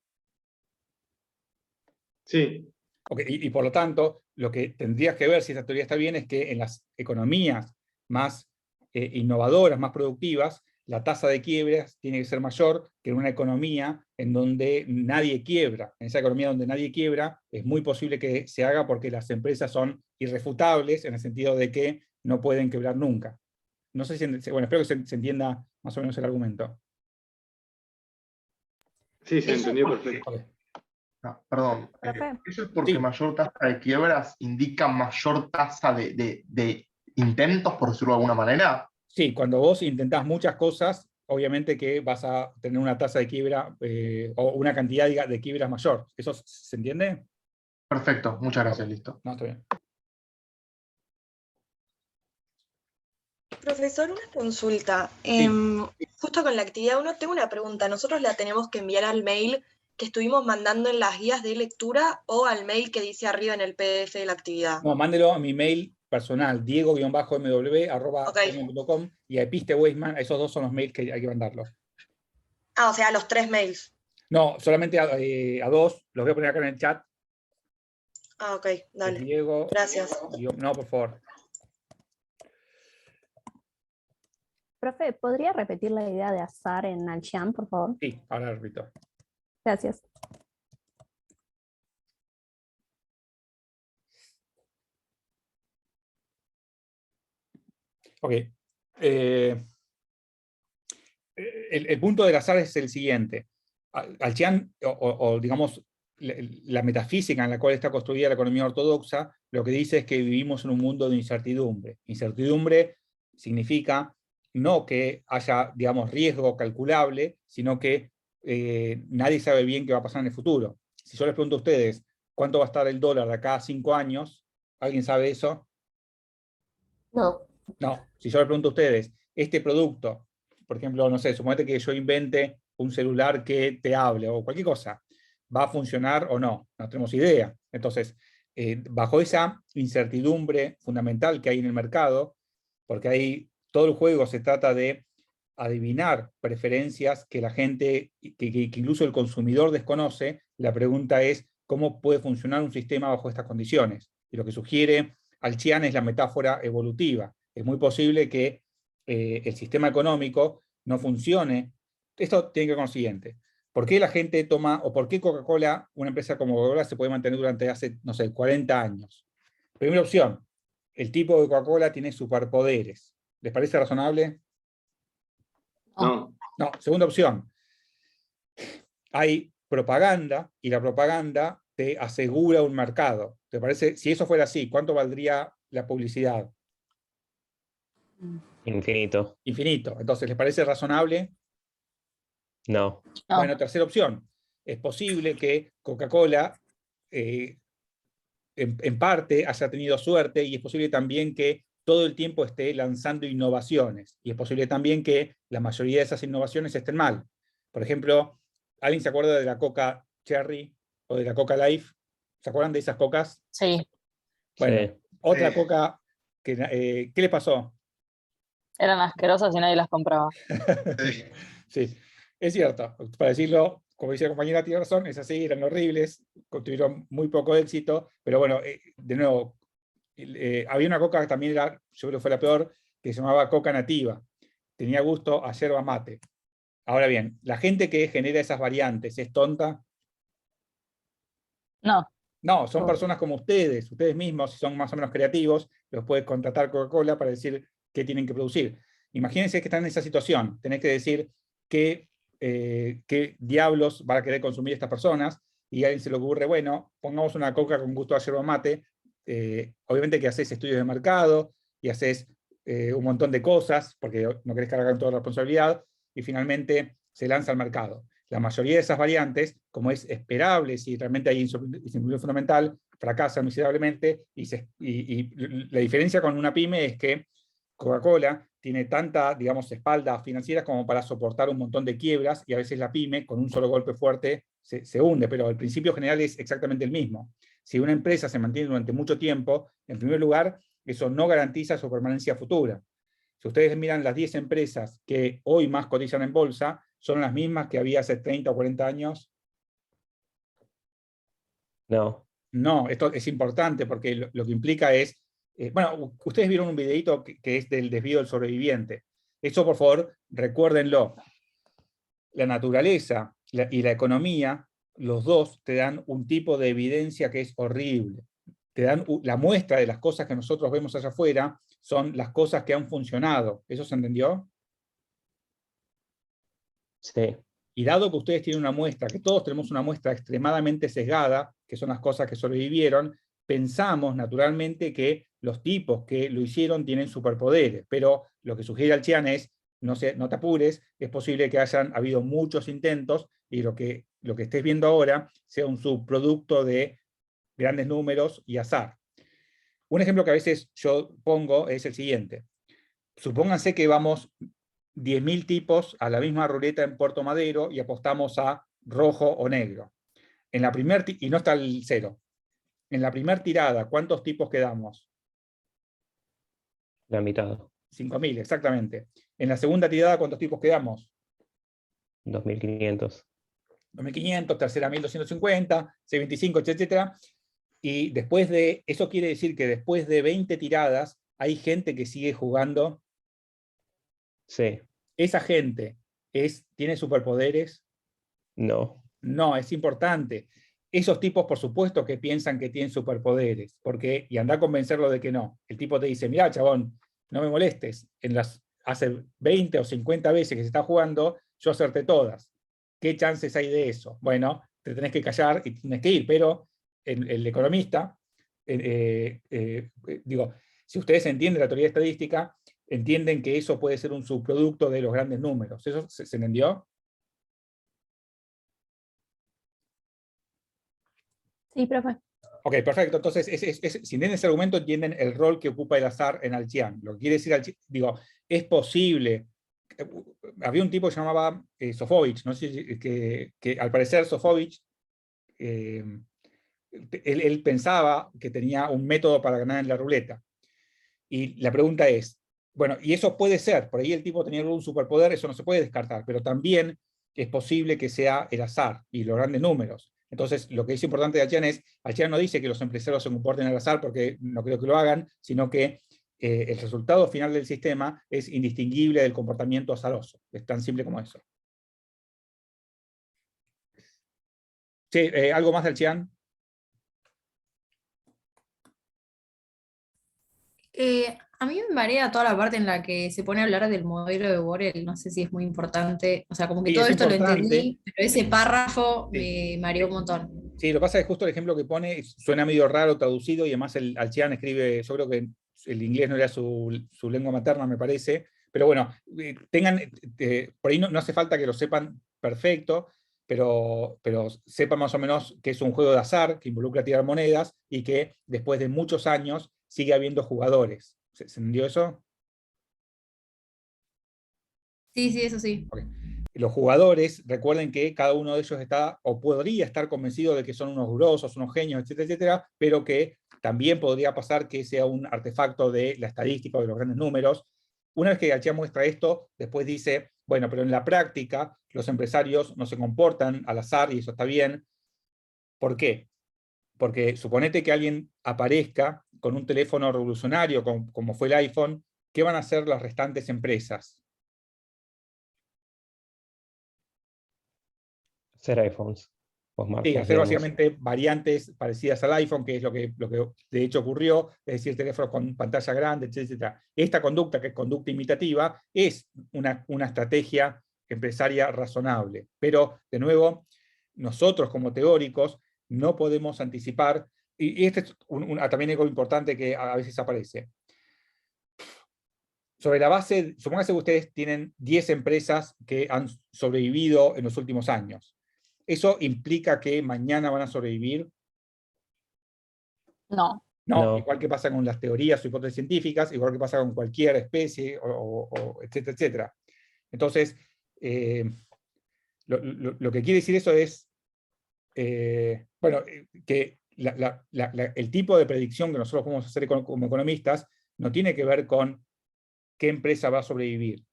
S10: Sí.
S2: Okay, y por lo tanto, lo que tendrías que ver, si esa teoría está bien, es que en las economías más innovadoras, más productivas, la tasa de quiebras tiene que ser mayor que en una economía en donde nadie quiebra. En esa economía donde nadie quiebra, es muy posible que se haga porque las empresas son irrefutables, en el sentido de que no pueden quebrar nunca. No sé si, bueno, espero que se entienda más o menos el argumento.
S10: Sí, se entendió perfecto.
S2: Okay.
S9: No, perdón.
S11: Profe.
S9: ¿Eso es porque
S2: Sí.
S9: mayor tasa de quiebras indica mayor tasa de intentos, por decirlo de alguna manera?
S2: Sí, cuando vos intentás muchas cosas, obviamente que vas a tener una tasa de quiebra o una cantidad de quiebras mayor. ¿Eso se entiende?
S9: Perfecto, muchas gracias, listo.
S2: No, está bien.
S12: Profesor, una consulta.
S2: Sí.
S12: Justo con la actividad 1 tengo una pregunta. ¿Nosotros la tenemos que enviar al mail que estuvimos mandando en las guías de lectura o al mail que dice arriba en el PDF de la actividad?
S2: No, mándelo a mi mail personal, diego-mw@gmail.com, y a Episte Weisman. Esos dos son los mails que hay que mandarlos.
S12: Ah, o sea, los 3 mails.
S2: No, solamente a dos, los voy a poner acá en el chat.
S12: Ah, ok, dale.
S2: Diego,
S12: Gracias.
S2: no, por favor.
S11: Profe, ¿podría repetir la idea de azar en Alchian, por favor?
S2: Sí, ahora lo repito.
S11: Gracias.
S2: Ok. El punto del azar es el siguiente. Alchian, o digamos, la metafísica en la cual está construida la economía ortodoxa, lo que dice es que vivimos en un mundo de incertidumbre. Incertidumbre significa no que haya, digamos, riesgo calculable, sino que nadie sabe bien qué va a pasar en el futuro. Si yo les pregunto a ustedes, ¿cuánto va a estar el dólar de acá a 5 años? ¿Alguien sabe eso?
S5: No.
S2: No. Si yo les pregunto a ustedes, este producto, por ejemplo, no sé, suponete que yo invente un celular que te hable o cualquier cosa, ¿va a funcionar o no? No tenemos idea. Entonces, bajo esa incertidumbre fundamental que hay en el mercado, porque ahí todo el juego se trata de adivinar preferencias que la gente, que incluso el consumidor desconoce, la pregunta es cómo puede funcionar un sistema bajo estas condiciones. Y lo que sugiere Alchian es la metáfora evolutiva. Es muy posible que el sistema económico no funcione. Esto tiene que ver con lo siguiente. ¿Por qué la gente toma, o por qué Coca-Cola, una empresa como Coca-Cola, se puede mantener durante hace, no sé, 40 años? Primera opción, el tipo de Coca-Cola tiene superpoderes. ¿Les parece razonable?
S10: No.
S2: No. Segunda opción, hay propaganda, y la propaganda te asegura un mercado. ¿Te parece? Si eso fuera así, ¿cuánto valdría la publicidad?
S1: Infinito.
S2: Infinito. Entonces, ¿les parece razonable?
S1: No.
S2: Bueno, tercera opción. Es posible que Coca-Cola en parte haya tenido suerte, y es posible también que todo el tiempo esté lanzando innovaciones. Y es posible también que la mayoría de esas innovaciones estén mal. Por ejemplo, ¿alguien se acuerda de la Coca Cherry o de la Coca Life? ¿Se acuerdan de esas cocas?
S13: Sí.
S2: Bueno,
S1: Sí.
S2: otra coca que... ¿qué le pasó?
S13: Eran asquerosas y nadie las compraba.
S2: Sí, es cierto. Para decirlo, como dice la compañera, tiene razón, es así, eran horribles, tuvieron muy poco éxito, pero bueno, de nuevo, había una coca que también era, yo creo que fue la peor, que se llamaba Coca Nativa. Tenía gusto a yerba mate. Ahora bien, ¿la gente que genera esas variantes es tonta?
S13: No.
S2: No, son personas como ustedes mismos, si son más o menos creativos, los puede contratar Coca-Cola para decir qué tienen que producir. Imagínense que están en esa situación, tenés que decir qué diablos van a querer consumir estas personas, y a alguien se le ocurre, bueno, pongamos una coca con gusto a yerba mate. Obviamente que haces estudios de mercado, y haces un montón de cosas, porque no querés cargar toda la responsabilidad, y finalmente se lanza al mercado. La mayoría de esas variantes, como es esperable, si realmente hay insuficiencia fundamental, fracasan miserablemente, y la diferencia con una pyme es que Coca-Cola tiene tanta, digamos, espalda financiera como para soportar un montón de quiebras, y a veces la pyme, con un solo golpe fuerte, se hunde, pero el principio general es exactamente el mismo. Si una empresa se mantiene durante mucho tiempo, en primer lugar, eso no garantiza su permanencia futura. Si ustedes miran las 10 empresas que hoy más cotizan en bolsa, son las mismas que había hace 30 o 40 años.
S1: No.
S2: No, esto es importante porque lo que implica es, bueno, ustedes vieron un videito que es del desvío del sobreviviente. Eso, por favor, recuérdenlo. La naturaleza y la economía, los dos te dan un tipo de evidencia que es horrible. Te dan la muestra de las cosas que nosotros vemos allá afuera, son las cosas que han funcionado. ¿Eso se entendió?
S1: Sí.
S2: Y dado que ustedes tienen una muestra, que todos tenemos una muestra extremadamente sesgada, que son las cosas que sobrevivieron, pensamos naturalmente que los tipos que lo hicieron tienen superpoderes, pero lo que sugiere Alchian es, no te apures, es posible que hayan habido muchos intentos, y lo que estés viendo ahora sea un subproducto de grandes números y azar. Un ejemplo que a veces yo pongo es el siguiente. Supónganse que vamos 10.000 tipos a la misma ruleta en Puerto Madero y apostamos a rojo o negro. Y no está el cero. En la primera tirada, ¿cuántos tipos quedamos?
S1: La mitad.
S2: 5.000, exactamente. En la segunda tirada, ¿cuántos tipos quedamos?
S1: 2.500.
S2: 2.500, tercera 1.250, 625, etc. Y después de, eso quiere decir que después de 20 tiradas, hay gente que sigue jugando.
S1: Sí.
S2: ¿Esa gente tiene superpoderes?
S1: No.
S2: No, es importante. Esos tipos, por supuesto, que piensan que tienen superpoderes, y anda a convencerlo de que no. El tipo te dice, mirá, chabón, no me molestes, hace 20 o 50 veces que se está jugando, yo acerté todas. ¿Qué chances hay de eso? Bueno, te tenés que callar y tenés que ir, pero el economista, digo, si ustedes entienden la teoría estadística, entienden que eso puede ser un subproducto de los grandes números. ¿Eso se entendió?
S11: Sí, profe.
S2: Ok, perfecto. Entonces, si entienden ese argumento, entienden el rol que ocupa el azar en Alchian. Lo que quiere decir, digo, es posible. Había un tipo que se llamaba Sofovich, no sé, que al parecer Sofovich, él pensaba que tenía un método para ganar en la ruleta. Y la pregunta es, bueno, y eso puede ser, por ahí el tipo tenía algún superpoder, eso no se puede descartar, pero también es posible que sea el azar y los grandes números. Entonces, lo que es importante de Alchian no dice que los empresarios se comporten al azar, porque no creo que lo hagan, sino que el resultado final del sistema es indistinguible del comportamiento azaroso. Es tan simple como eso. Sí, ¿algo más de Alchian?
S14: A mí me marea toda la parte en la que se pone a hablar del modelo de Borel, no sé si es muy importante, o sea, como que
S2: Sí,
S14: todo
S2: es
S14: esto lo
S2: importante.
S14: entendí, pero ese párrafo
S2: Sí.
S14: me mareó un montón.
S2: Sí, lo que pasa es que justo el ejemplo que pone suena medio raro traducido y además Alchian escribe, yo creo que el inglés no era su lengua materna, me parece, pero bueno, por ahí no hace falta que lo sepan perfecto, pero sepan más o menos que es un juego de azar que involucra tirar monedas y que después de muchos años sigue habiendo jugadores. ¿Se entendió eso?
S14: Sí, sí, eso sí.
S2: Ok. Los jugadores, recuerden que cada uno de ellos está o podría estar convencido de que son unos grosos, unos genios, etcétera, etcétera, pero que también podría pasar que sea un artefacto de la estadística o de los grandes números. Una vez que García muestra esto, después dice, bueno, pero en la práctica los empresarios no se comportan al azar y eso está bien. ¿Por qué? Porque suponete que alguien aparezca con un teléfono revolucionario como fue el iPhone, ¿qué van a hacer las restantes empresas?
S1: Hacer iPhones. Pues
S2: Sí,
S1: marcas,
S2: hacer
S1: digamos.
S2: básicamente variantes parecidas al iPhone, que es lo que de hecho ocurrió, es decir, teléfonos con pantalla grande, etc. Esta conducta, que es conducta imitativa, es una estrategia empresaria razonable. Pero, de nuevo, nosotros como teóricos no podemos anticipar, y este es también algo importante que a veces aparece. Sobre la base, supóngase que ustedes tienen 10 empresas que han sobrevivido en los últimos años. ¿Eso implica que mañana van a sobrevivir?
S13: No.
S2: No, igual que pasa con las teorías o hipótesis científicas, igual que pasa con cualquier especie, etcétera, etcétera. Entonces, lo que quiere decir eso es, que el tipo de predicción que nosotros podemos hacer como economistas no tiene que ver con qué empresa va a sobrevivir.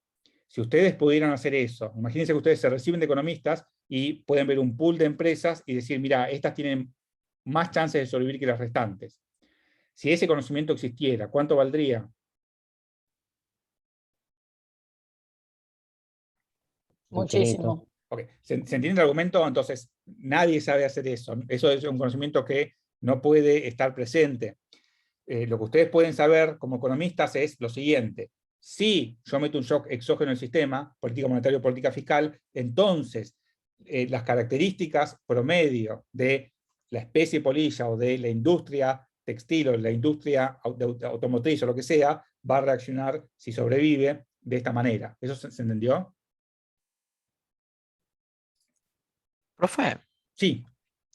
S2: Si ustedes pudieran hacer eso, imagínense que ustedes se reciben de economistas y pueden ver un pool de empresas y decir, mira, estas tienen más chances de sobrevivir que las restantes. Si ese conocimiento existiera, ¿cuánto valdría?
S13: Muchísimo.
S2: Okay. ¿Se entiende el argumento? Entonces, nadie sabe hacer eso. Eso es un conocimiento que no puede estar presente. Lo que ustedes pueden saber como economistas es lo siguiente. Si yo meto un shock exógeno en el sistema, política monetaria o política fiscal, entonces las características promedio de la especie polilla o de la industria textil o la industria automotriz o lo que sea, va a reaccionar si sobrevive de esta manera. ¿Eso se entendió?
S15: Profe,
S2: Sí.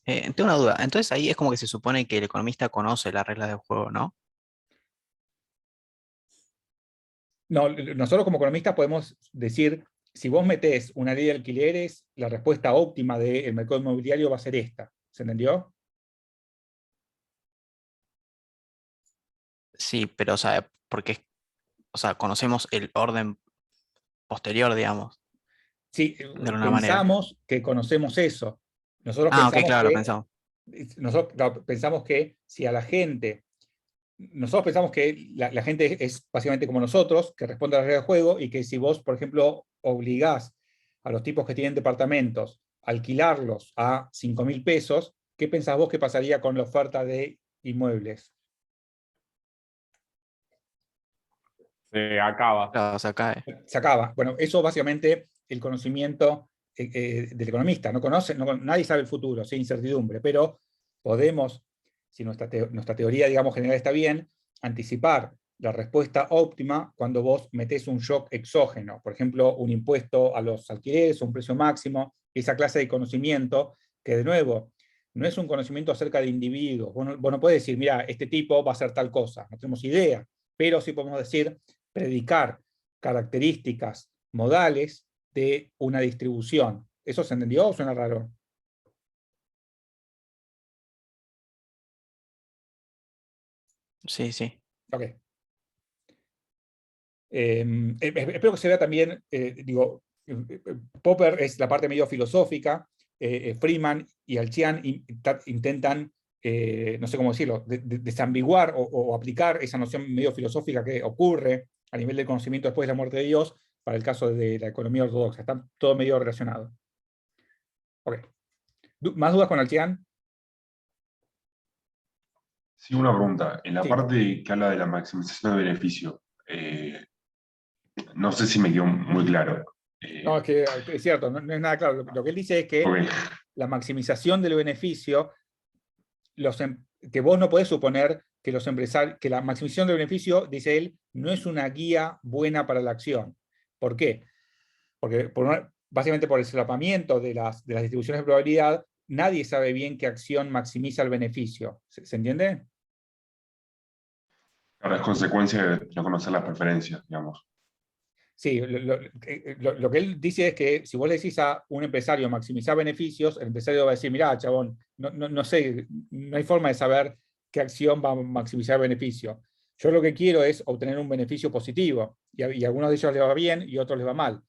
S15: tengo una duda. Entonces ahí es como que se supone que el economista conoce las reglas del juego, ¿no?
S2: No, nosotros como economistas podemos decir, si vos metés una ley de alquileres, la respuesta óptima del mercado inmobiliario va a ser esta. ¿Se entendió?
S15: Sí, pero o sea, porque conocemos el orden posterior, digamos.
S2: Sí,
S15: De alguna manera.
S2: pensamos que conocemos eso. Nosotros
S15: Ok, claro, lo pensamos.
S2: Nosotros pensamos que si a la gente, nosotros pensamos que la gente es básicamente como nosotros, que responde a las reglas del juego, y que si vos, por ejemplo, obligás a los tipos que tienen departamentos a alquilarlos a 5.000 pesos, ¿qué pensás vos que pasaría con la oferta de inmuebles?
S4: Se acaba.
S15: Claro, se cae.
S2: Se acaba. Bueno, eso básicamente el conocimiento del economista. Nadie sabe el futuro, sin incertidumbre, pero podemos, si nuestra teoría, digamos, general está bien, anticipar la respuesta óptima cuando vos metés un shock exógeno, por ejemplo, un impuesto a los alquileres, un precio máximo, esa clase de conocimiento que, de nuevo, no es un conocimiento acerca de individuos. Vos no podés decir, mira, este tipo va a hacer tal cosa, no tenemos idea, pero sí podemos decir, predicar características modales de una distribución. ¿Eso se entendió o suena raro?
S15: Sí, sí.
S2: Ok. Espero que se vea también, Popper es la parte medio filosófica, Friedman y Alchian intentan, no sé cómo decirlo, desambiguar o aplicar esa noción medio filosófica que ocurre a nivel del conocimiento después de la muerte de Dios para el caso de la economía ortodoxa. Están todo medio relacionado. Ok. ¿Más dudas con Alchian?
S16: Sí, una pregunta. En la
S2: Sí.
S16: parte que habla de la maximización de beneficio, no sé si me quedó muy claro.
S2: No, es que es cierto, no es nada claro. Lo que él dice es que
S16: Ok.
S2: la maximización del beneficio, que vos no podés suponer que los empresarios, que la maximización del beneficio, dice él, no es una guía buena para la acción. ¿Por qué? Porque básicamente por el solapamiento de las distribuciones de probabilidad, nadie sabe bien qué acción maximiza el beneficio. ¿Se entiende?
S16: Ahora es consecuencia de no conocer las preferencias, digamos.
S2: Sí, lo que él dice es que si vos le decís a un empresario maximizar beneficios, el empresario va a decir, mirá, chabón, no sé, no hay forma de saber qué acción va a maximizar beneficio. Yo lo que quiero es obtener un beneficio positivo, y a algunos de ellos les va bien y a otros les va mal.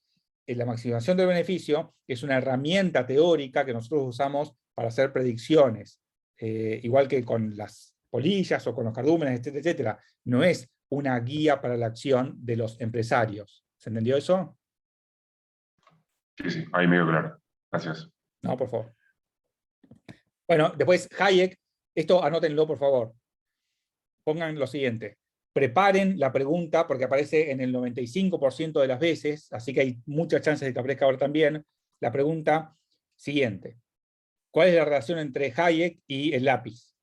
S2: La maximización del beneficio es una herramienta teórica que nosotros usamos para hacer predicciones, igual que con las polillas o con los cardúmenes, etcétera, etcétera. No es una guía para la acción de los empresarios. ¿Se entendió eso?
S16: Sí, ahí me quedó claro. Gracias.
S2: No, por favor. Bueno, después Hayek, esto anótenlo, por favor. Pongan lo siguiente. Preparen la pregunta, porque aparece en el 95% de las veces, así que hay muchas chances de que aparezca ahora también, la pregunta siguiente. ¿Cuál es la relación entre Hayek y el lápiz?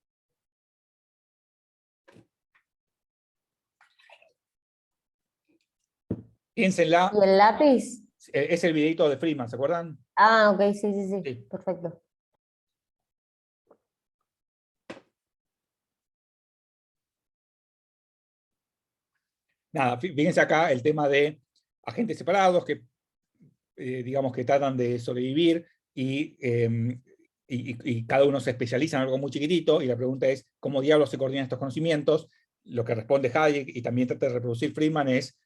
S2: Piénsenla.
S5: ¿Y el lápiz?
S2: Es el videito de Friedman, ¿se acuerdan?
S5: Ah, ok, sí. Perfecto.
S2: Nada, fíjense acá el tema de agentes separados que, digamos, que tratan de sobrevivir y cada uno se especializa en algo muy chiquitito, y la pregunta es, ¿cómo diablos se coordinan estos conocimientos? Lo que responde Hayek, y también trata de reproducir Friedman, es,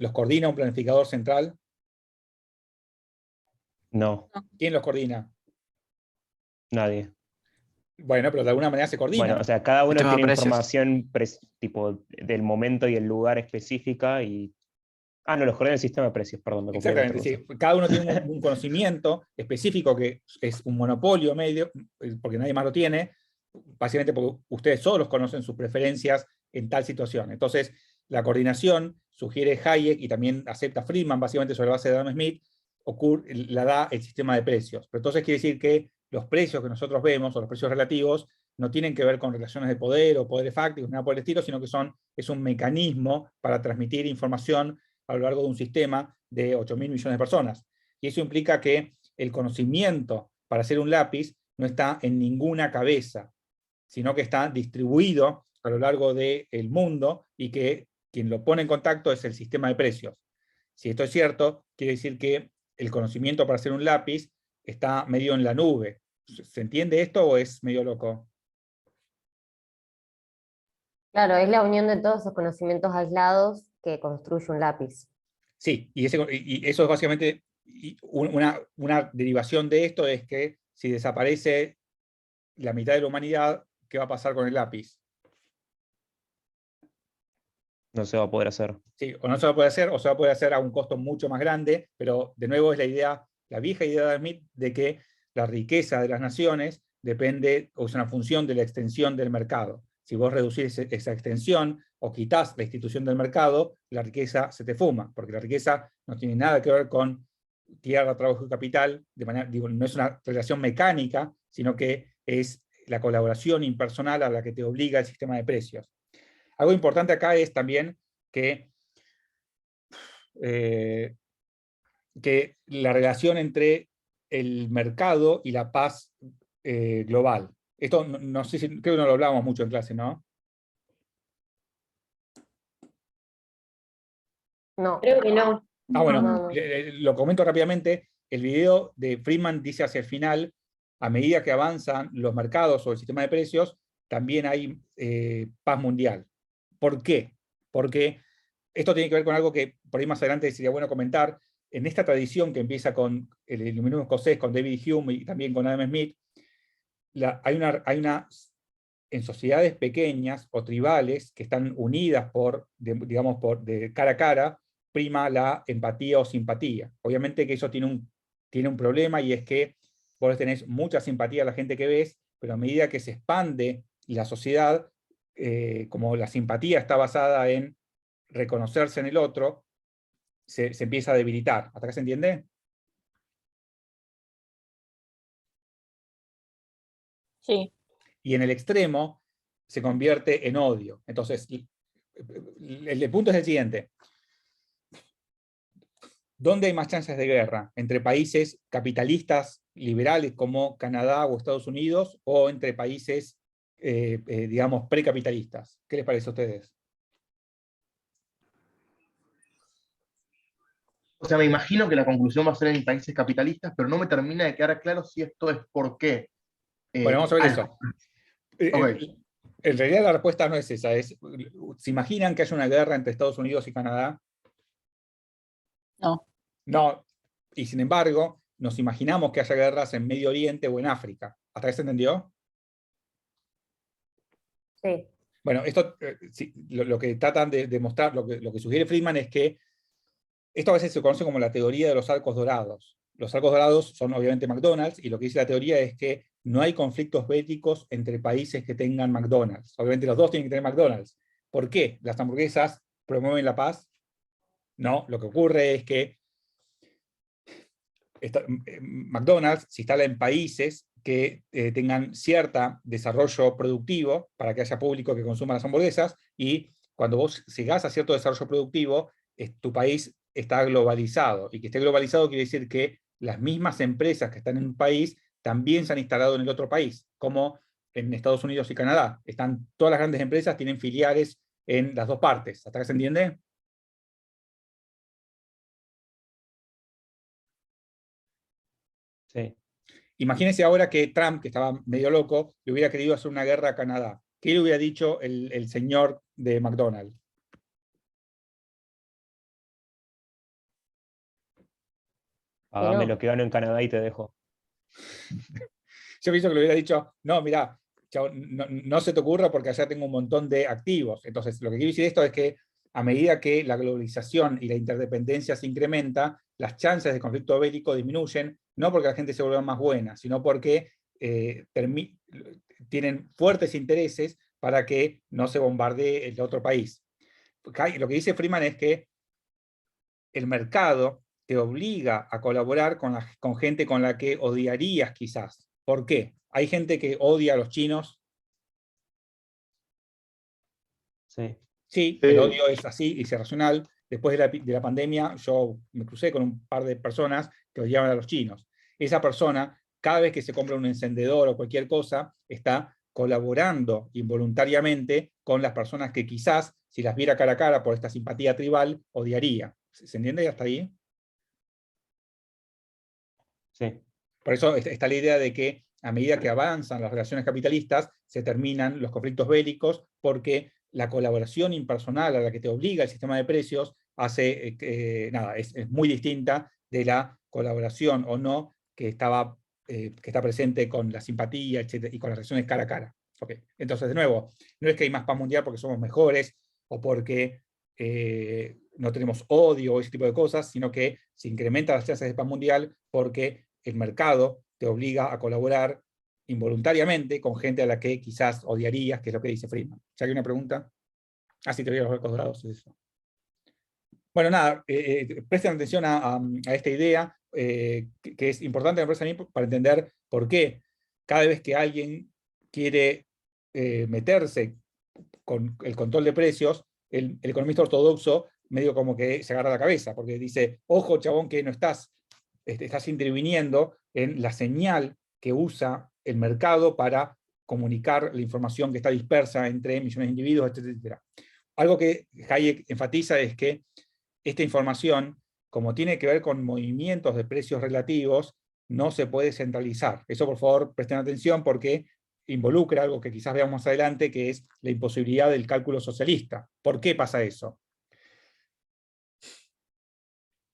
S2: ¿los coordina un planificador central?
S1: No,
S2: ¿Quién los coordina?
S1: nadie.
S2: Bueno, pero de alguna manera se coordinan.
S1: Bueno, o sea, cada uno
S15: Sistema de
S1: tiene
S15: precios.
S1: información tipo del momento y el lugar específica y... Ah, no, los coordina el sistema de precios, perdón, me confundí con otra
S2: Exactamente,
S1: cosa.
S2: sí. Cada uno tiene un conocimiento específico que es un monopolio medio, porque nadie más lo tiene, básicamente porque ustedes solos conocen sus preferencias en tal situación. Entonces, la coordinación, sugiere Hayek, y también acepta Friedman, básicamente sobre la base de Adam Smith, la da el sistema de precios. Pero entonces quiere decir que los precios que nosotros vemos, o los precios relativos, no tienen que ver con relaciones de poder o poderes fácticos, nada por el estilo, sino que es un mecanismo para transmitir información a lo largo de un sistema de 8.000 millones de personas. Y eso implica que el conocimiento para hacer un lápiz no está en ninguna cabeza, sino que está distribuido a lo largo del mundo, y que quien lo pone en contacto es el sistema de precios. Si esto es cierto, quiere decir que el conocimiento para hacer un lápiz está medio en la nube. ¿Se entiende esto o es medio loco?
S5: Claro, es la unión de todos esos conocimientos aislados que construye un lápiz.
S2: Sí, y eso es básicamente una derivación de esto, es que si desaparece la mitad de la humanidad, ¿qué va a pasar con el lápiz?
S1: No se va a poder hacer.
S2: Sí, o no se va a poder hacer, o se va a poder hacer a un costo mucho más grande, pero de nuevo es la vieja idea de Smith de que la riqueza de las naciones depende, o es una función de la extensión del mercado. Si vos reducís esa extensión o quitás la institución del mercado, la riqueza se te fuma, porque la riqueza no tiene nada que ver con tierra, trabajo y capital, no es una relación mecánica, sino que es la colaboración impersonal a la que te obliga el sistema de precios. Algo importante acá es también que la relación entre el mercado y la paz global. Esto no sé si, creo que no lo hablábamos mucho en clase, ¿no?
S5: No.
S12: Creo que no.
S2: Ah, bueno,
S5: No.
S2: lo comento rápidamente. El video de Friedman dice hacia el final, a medida que avanzan los mercados o el sistema de precios, también hay paz mundial. ¿Por qué? Porque esto tiene que ver con algo que por ahí más adelante sería bueno comentar, en esta tradición que empieza con el iluminismo escocés, con David Hume y también con Adam Smith, en sociedades pequeñas o tribales que están unidas de cara a cara, prima la empatía o simpatía. Obviamente que eso tiene un problema, y es que vos tenés mucha simpatía a la gente que ves, pero a medida que se expande la sociedad, como la simpatía está basada en reconocerse en el otro, se empieza a debilitar. ¿Hasta acá se entiende?
S13: Sí.
S2: Y en el extremo se convierte en odio. Entonces, el punto es el siguiente. ¿Dónde hay más chances de guerra? ¿Entre países capitalistas liberales como Canadá o Estados Unidos, o entre países, digamos, precapitalistas? ¿Qué les parece a ustedes?
S9: O sea, me imagino que la conclusión va a ser en países capitalistas, pero no me termina de quedar claro si esto es por qué.
S2: Bueno, vamos a ver eso.
S9: Ok.
S2: En realidad la respuesta no es esa. ¿Se imaginan que haya una guerra entre Estados Unidos y Canadá?
S13: No.
S2: No. Y sin embargo, nos imaginamos que haya guerras en Medio Oriente o en África. ¿Hasta ahí se entendió?
S5: Sí.
S2: Bueno, esto, lo que tratan de demostrar, lo que sugiere Friedman es que esto a veces se conoce como la teoría de los arcos dorados. Los arcos dorados son obviamente McDonald's, y lo que dice la teoría es que no hay conflictos bélicos entre países que tengan McDonald's. Obviamente los dos tienen que tener McDonald's. ¿Por qué? ¿Las hamburguesas promueven la paz? No, lo que ocurre es que McDonald's se instala en países que tengan cierto desarrollo productivo para que haya público que consuma las hamburguesas, y cuando vos llegás a cierto desarrollo productivo, tu país está globalizado, y que esté globalizado quiere decir que las mismas empresas que están en un país también se han instalado en el otro país, como en Estados Unidos y Canadá. Todas las grandes empresas tienen filiales en las dos partes. ¿Hasta acá se entiende?
S1: Sí.
S2: Imagínense ahora que Trump, que estaba medio loco, le hubiera querido hacer una guerra a Canadá. ¿Qué le hubiera dicho el señor de McDonald's?
S1: Pagame
S5: no.
S1: lo que gano en Canadá y te dejo.
S2: Yo pienso que le hubiera dicho, no, mirá, chao, no se te ocurra porque allá tengo un montón de activos. Entonces, lo que quiero decir esto es que a medida que la globalización y la interdependencia se incrementa, las chances de conflicto bélico disminuyen, no porque la gente se vuelva más buena, sino porque tienen fuertes intereses para que no se bombardee el otro país. Lo que dice Freeman es que el mercado te obliga a colaborar con gente con la que odiarías quizás. ¿Por qué? Hay gente que odia a los chinos.
S1: Sí.
S2: Sí, el odio es así y es irracional. Después de la pandemia, yo me crucé con un par de personas que odiaban a los chinos. Esa persona, cada vez que se compra un encendedor o cualquier cosa, está colaborando involuntariamente con las personas que quizás, si las viera cara a cara por esta simpatía tribal, odiaría. ¿Se entiende hasta ahí?
S1: Sí.
S2: Por eso está la idea de que a medida que avanzan las relaciones capitalistas, se terminan los conflictos bélicos, porque la colaboración impersonal a la que te obliga el sistema de precios es muy distinta de la colaboración o no que está presente con la simpatía, etcétera, y con las relaciones cara a cara. Okay. Entonces, de nuevo, no es que hay más paz mundial porque somos mejores o porque no tenemos odio o ese tipo de cosas, sino que se incrementan las chances de paz mundial porque el mercado te obliga a colaborar involuntariamente con gente a la que quizás odiarías, que es lo que dice Friedman. ¿Ya hay una pregunta? Ah, sí, teoría de los arcos dorados. Eso. Bueno, nada, presten atención a esta idea, que es importante, me parece a mí, para entender por qué cada vez que alguien quiere meterse con el control de precios, el economista ortodoxo medio como que se agarra la cabeza, porque dice, ojo, chabón, que no estás interviniendo en la señal que usa el mercado para comunicar la información que está dispersa entre millones de individuos, etc. Algo que Hayek enfatiza es que esta información, como tiene que ver con movimientos de precios relativos, no se puede centralizar. Eso, por favor, presten atención, porque involucra algo que quizás veamos más adelante, que es la imposibilidad del cálculo socialista. ¿Por qué pasa eso?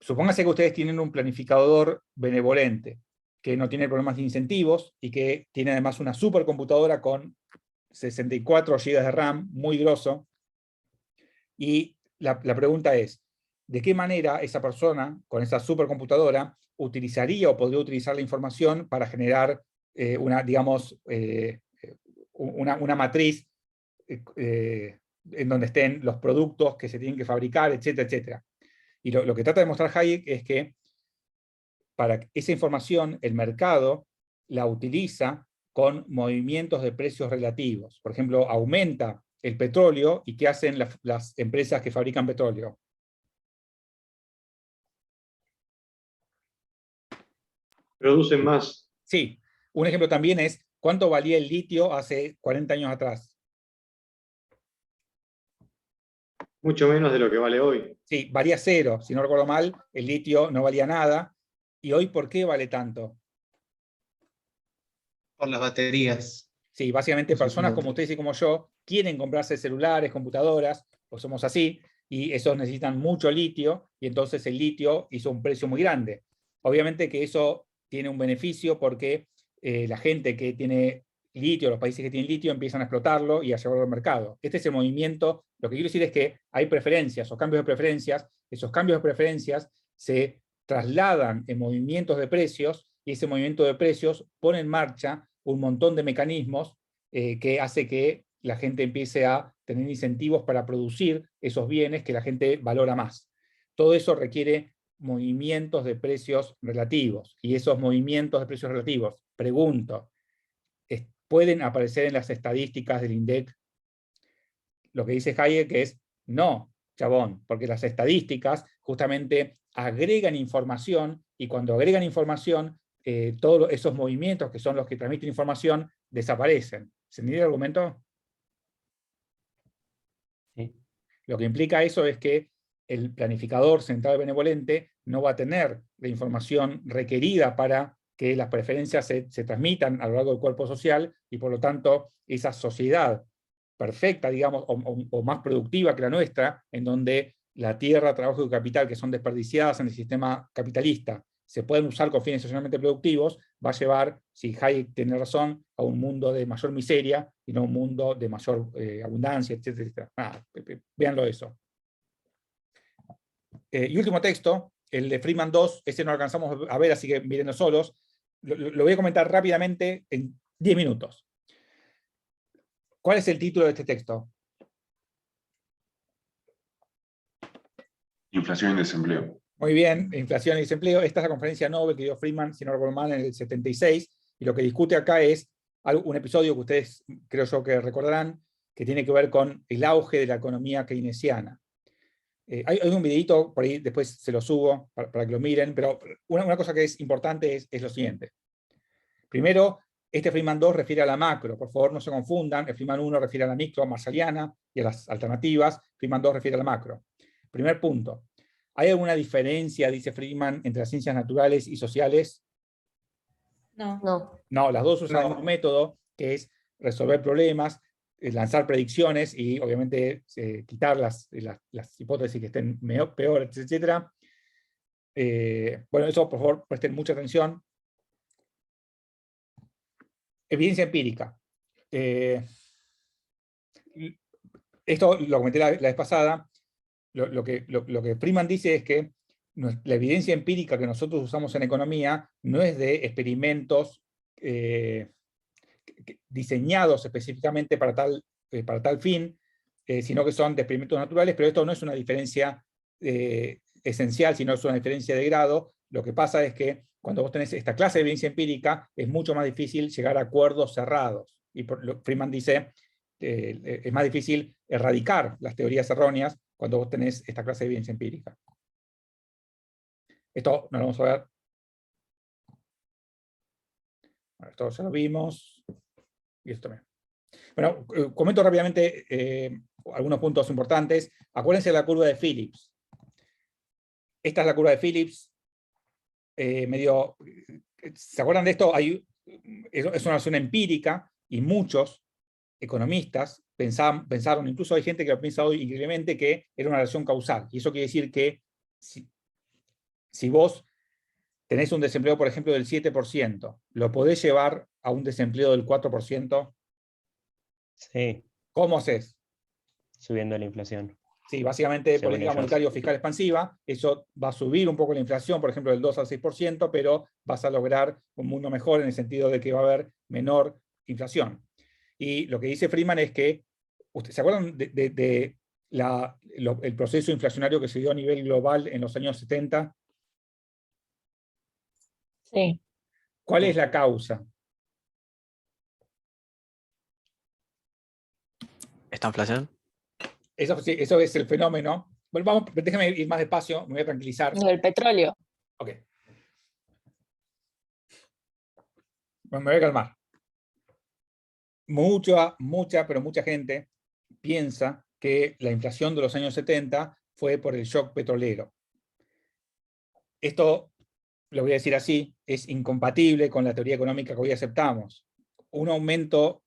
S2: supóngase que ustedes tienen un planificador benevolente, que no tiene problemas de incentivos y que tiene además una supercomputadora con 64 GB de RAM, muy grosso. Y la pregunta es, ¿de qué manera esa persona con esa supercomputadora utilizaría o podría utilizar la información para generar una matriz en donde estén los productos que se tienen que fabricar, etcétera, etcétera? Y lo que trata de mostrar Hayek es que para esa información el mercado la utiliza con movimientos de precios relativos. Por ejemplo, aumenta el petróleo y ¿qué hacen las empresas que fabrican petróleo?
S10: Producen más.
S2: Sí. Un ejemplo también es ¿cuánto valía el litio hace 40 años atrás?
S10: Mucho menos de lo que vale hoy.
S2: Sí, valía 0. Si no recuerdo mal, el litio no valía nada. ¿Y hoy por qué vale tanto?
S7: Por las baterías.
S2: Sí, básicamente personas como ustedes y como yo quieren comprarse celulares, computadoras, o somos así, y esos necesitan mucho litio, y entonces el litio hizo un precio muy grande. Obviamente que eso tiene un beneficio porque la gente que tiene litio, los países que tienen litio, empiezan a explotarlo y a llevarlo al mercado. Este es el movimiento. Lo que quiero decir es que hay preferencias o cambios de preferencias. Esos cambios de preferencias se trasladan en movimientos de precios, y ese movimiento de precios pone en marcha un montón de mecanismos que hace que la gente empiece a tener incentivos para producir esos bienes que la gente valora más. Todo eso requiere movimientos de precios relativos, y esos movimientos de precios relativos, pregunto, ¿pueden aparecer en las estadísticas del INDEC? Lo que dice Hayek es, no, chabón, porque las estadísticas justamente agregan información, y cuando agregan información, todos esos movimientos que son los que transmiten información desaparecen. ¿Se entiende el argumento?
S1: Sí.
S2: Lo que implica eso es que el planificador central benevolente no va a tener la información requerida para que las preferencias se transmitan a lo largo del cuerpo social, y por lo tanto esa sociedad perfecta, digamos, o más productiva que la nuestra, en donde la tierra, trabajo y capital que son desperdiciadas en el sistema capitalista se pueden usar con fines socialmente productivos, va a llevar, si Hayek tiene razón, a un mundo de mayor miseria y no un mundo de mayor abundancia, etcétera. Véanlo eso. Y último texto, el de Friedman 2, ese no lo alcanzamos a ver, así que mírenlo solos. Lo voy a comentar rápidamente en 10 minutos. ¿Cuál es el título de este texto?
S16: Inflación y desempleo.
S2: Muy bien, inflación y desempleo. Esta es la conferencia Nobel que dio Friedman, si no recuerdo mal, en el 76, y lo que discute acá es un episodio que ustedes creo yo que recordarán, que tiene que ver con el auge de la economía keynesiana. Hay un videito, por ahí después se lo subo para que lo miren, pero una cosa que es importante es lo siguiente. Primero, este Friedman 2 refiere a la macro, por favor no se confundan. El Friedman 1 refiere a la micro marshalliana y a las alternativas. Friedman 2 refiere a la macro. Primer punto. ¿Hay alguna diferencia, dice Friedman, entre las ciencias naturales y sociales?
S14: No.
S2: No, las dos usan el mismo método, que es resolver problemas, lanzar predicciones y obviamente quitar las hipótesis que estén peor, etc. Bueno, eso por favor presten mucha atención. Evidencia empírica. Esto lo comenté la vez pasada. Lo que Friedman dice es que la evidencia empírica que nosotros usamos en economía no es de experimentos diseñados específicamente para tal fin, sino que son de experimentos naturales, pero esto no es una diferencia esencial, sino es una diferencia de grado. Lo que pasa es que cuando vos tenés esta clase de evidencia empírica, es mucho más difícil llegar a acuerdos cerrados. Y Friedman dice es más difícil erradicar las teorías erróneas cuando vos tenés esta clase de evidencia empírica. Esto no lo vamos a ver. Bueno, esto ya lo vimos. Y esto también. Bueno, comento rápidamente algunos puntos importantes. Acuérdense de la curva de Phillips. Esta es la curva de Phillips. ¿Se acuerdan de esto? Es una noción empírica, y muchos economistas pensaron, incluso hay gente que lo piensa hoy increíblemente, que era una relación causal. Y eso quiere decir que si vos tenés un desempleo, por ejemplo, del 7%, ¿lo podés llevar a un desempleo del 4%?
S1: Sí,
S2: ¿Cómo haces?
S1: subiendo la inflación.
S2: Sí, básicamente
S1: Según
S2: política
S1: ellos.
S2: monetaria o fiscal expansiva, eso va a subir un poco la inflación, por ejemplo, del 2 al 6%, pero vas a lograr un mundo mejor en el sentido de que va a haber menor inflación. Y lo que dice Friedman es que, ¿se acuerdan de el proceso inflacionario que se dio a nivel global en los años 70?
S13: Sí.
S2: ¿Cuál es la causa?
S15: ¿Esta inflación?
S2: Eso, sí, eso es el fenómeno. Bueno, déjame ir más despacio, me voy a tranquilizar.
S13: El petróleo.
S2: Ok. Bueno, me voy a calmar. Pero mucha gente piensa que la inflación de los años 70 fue por el shock petrolero. Esto, lo voy a decir así, es incompatible con la teoría económica que hoy aceptamos. Un aumento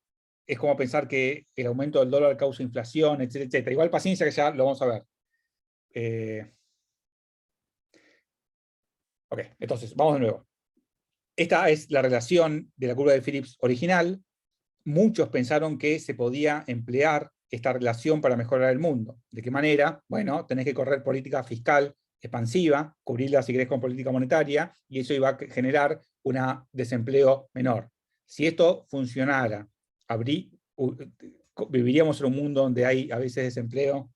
S2: es como pensar que el aumento del dólar causa inflación, etcétera, etcétera. Igual paciencia que ya lo vamos a ver. Ok, entonces, vamos de nuevo. Esta es la relación de la curva de Phillips original. Muchos pensaron que se podía emplear esta relación para mejorar el mundo. ¿De qué manera? Bueno, tenés que correr política fiscal expansiva, cubrirla si querés con política monetaria, y eso iba a generar un desempleo menor. Si esto funcionara, ¿viviríamos en un mundo donde hay a veces desempleo?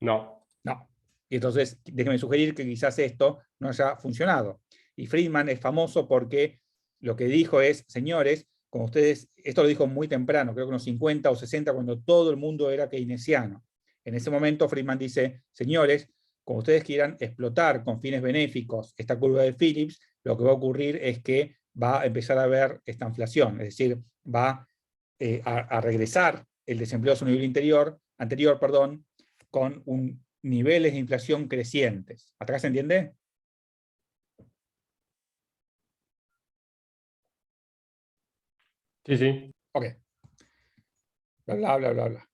S4: No.
S2: No. Y entonces, déjeme sugerir que quizás esto no haya funcionado. Y Friedman es famoso porque lo que dijo es, señores, como ustedes, esto lo dijo muy temprano, creo que en los 50 o 60, cuando todo el mundo era keynesiano. En ese momento Friedman dice, señores, como ustedes quieran explotar con fines benéficos esta curva de Phillips, lo que va a ocurrir es que va a empezar a haber esta inflación, es decir, va a regresar el desempleo a su nivel anterior, con niveles de inflación crecientes. ¿Hasta acá se entiende?
S4: Sí, sí.
S2: Ok. Bla.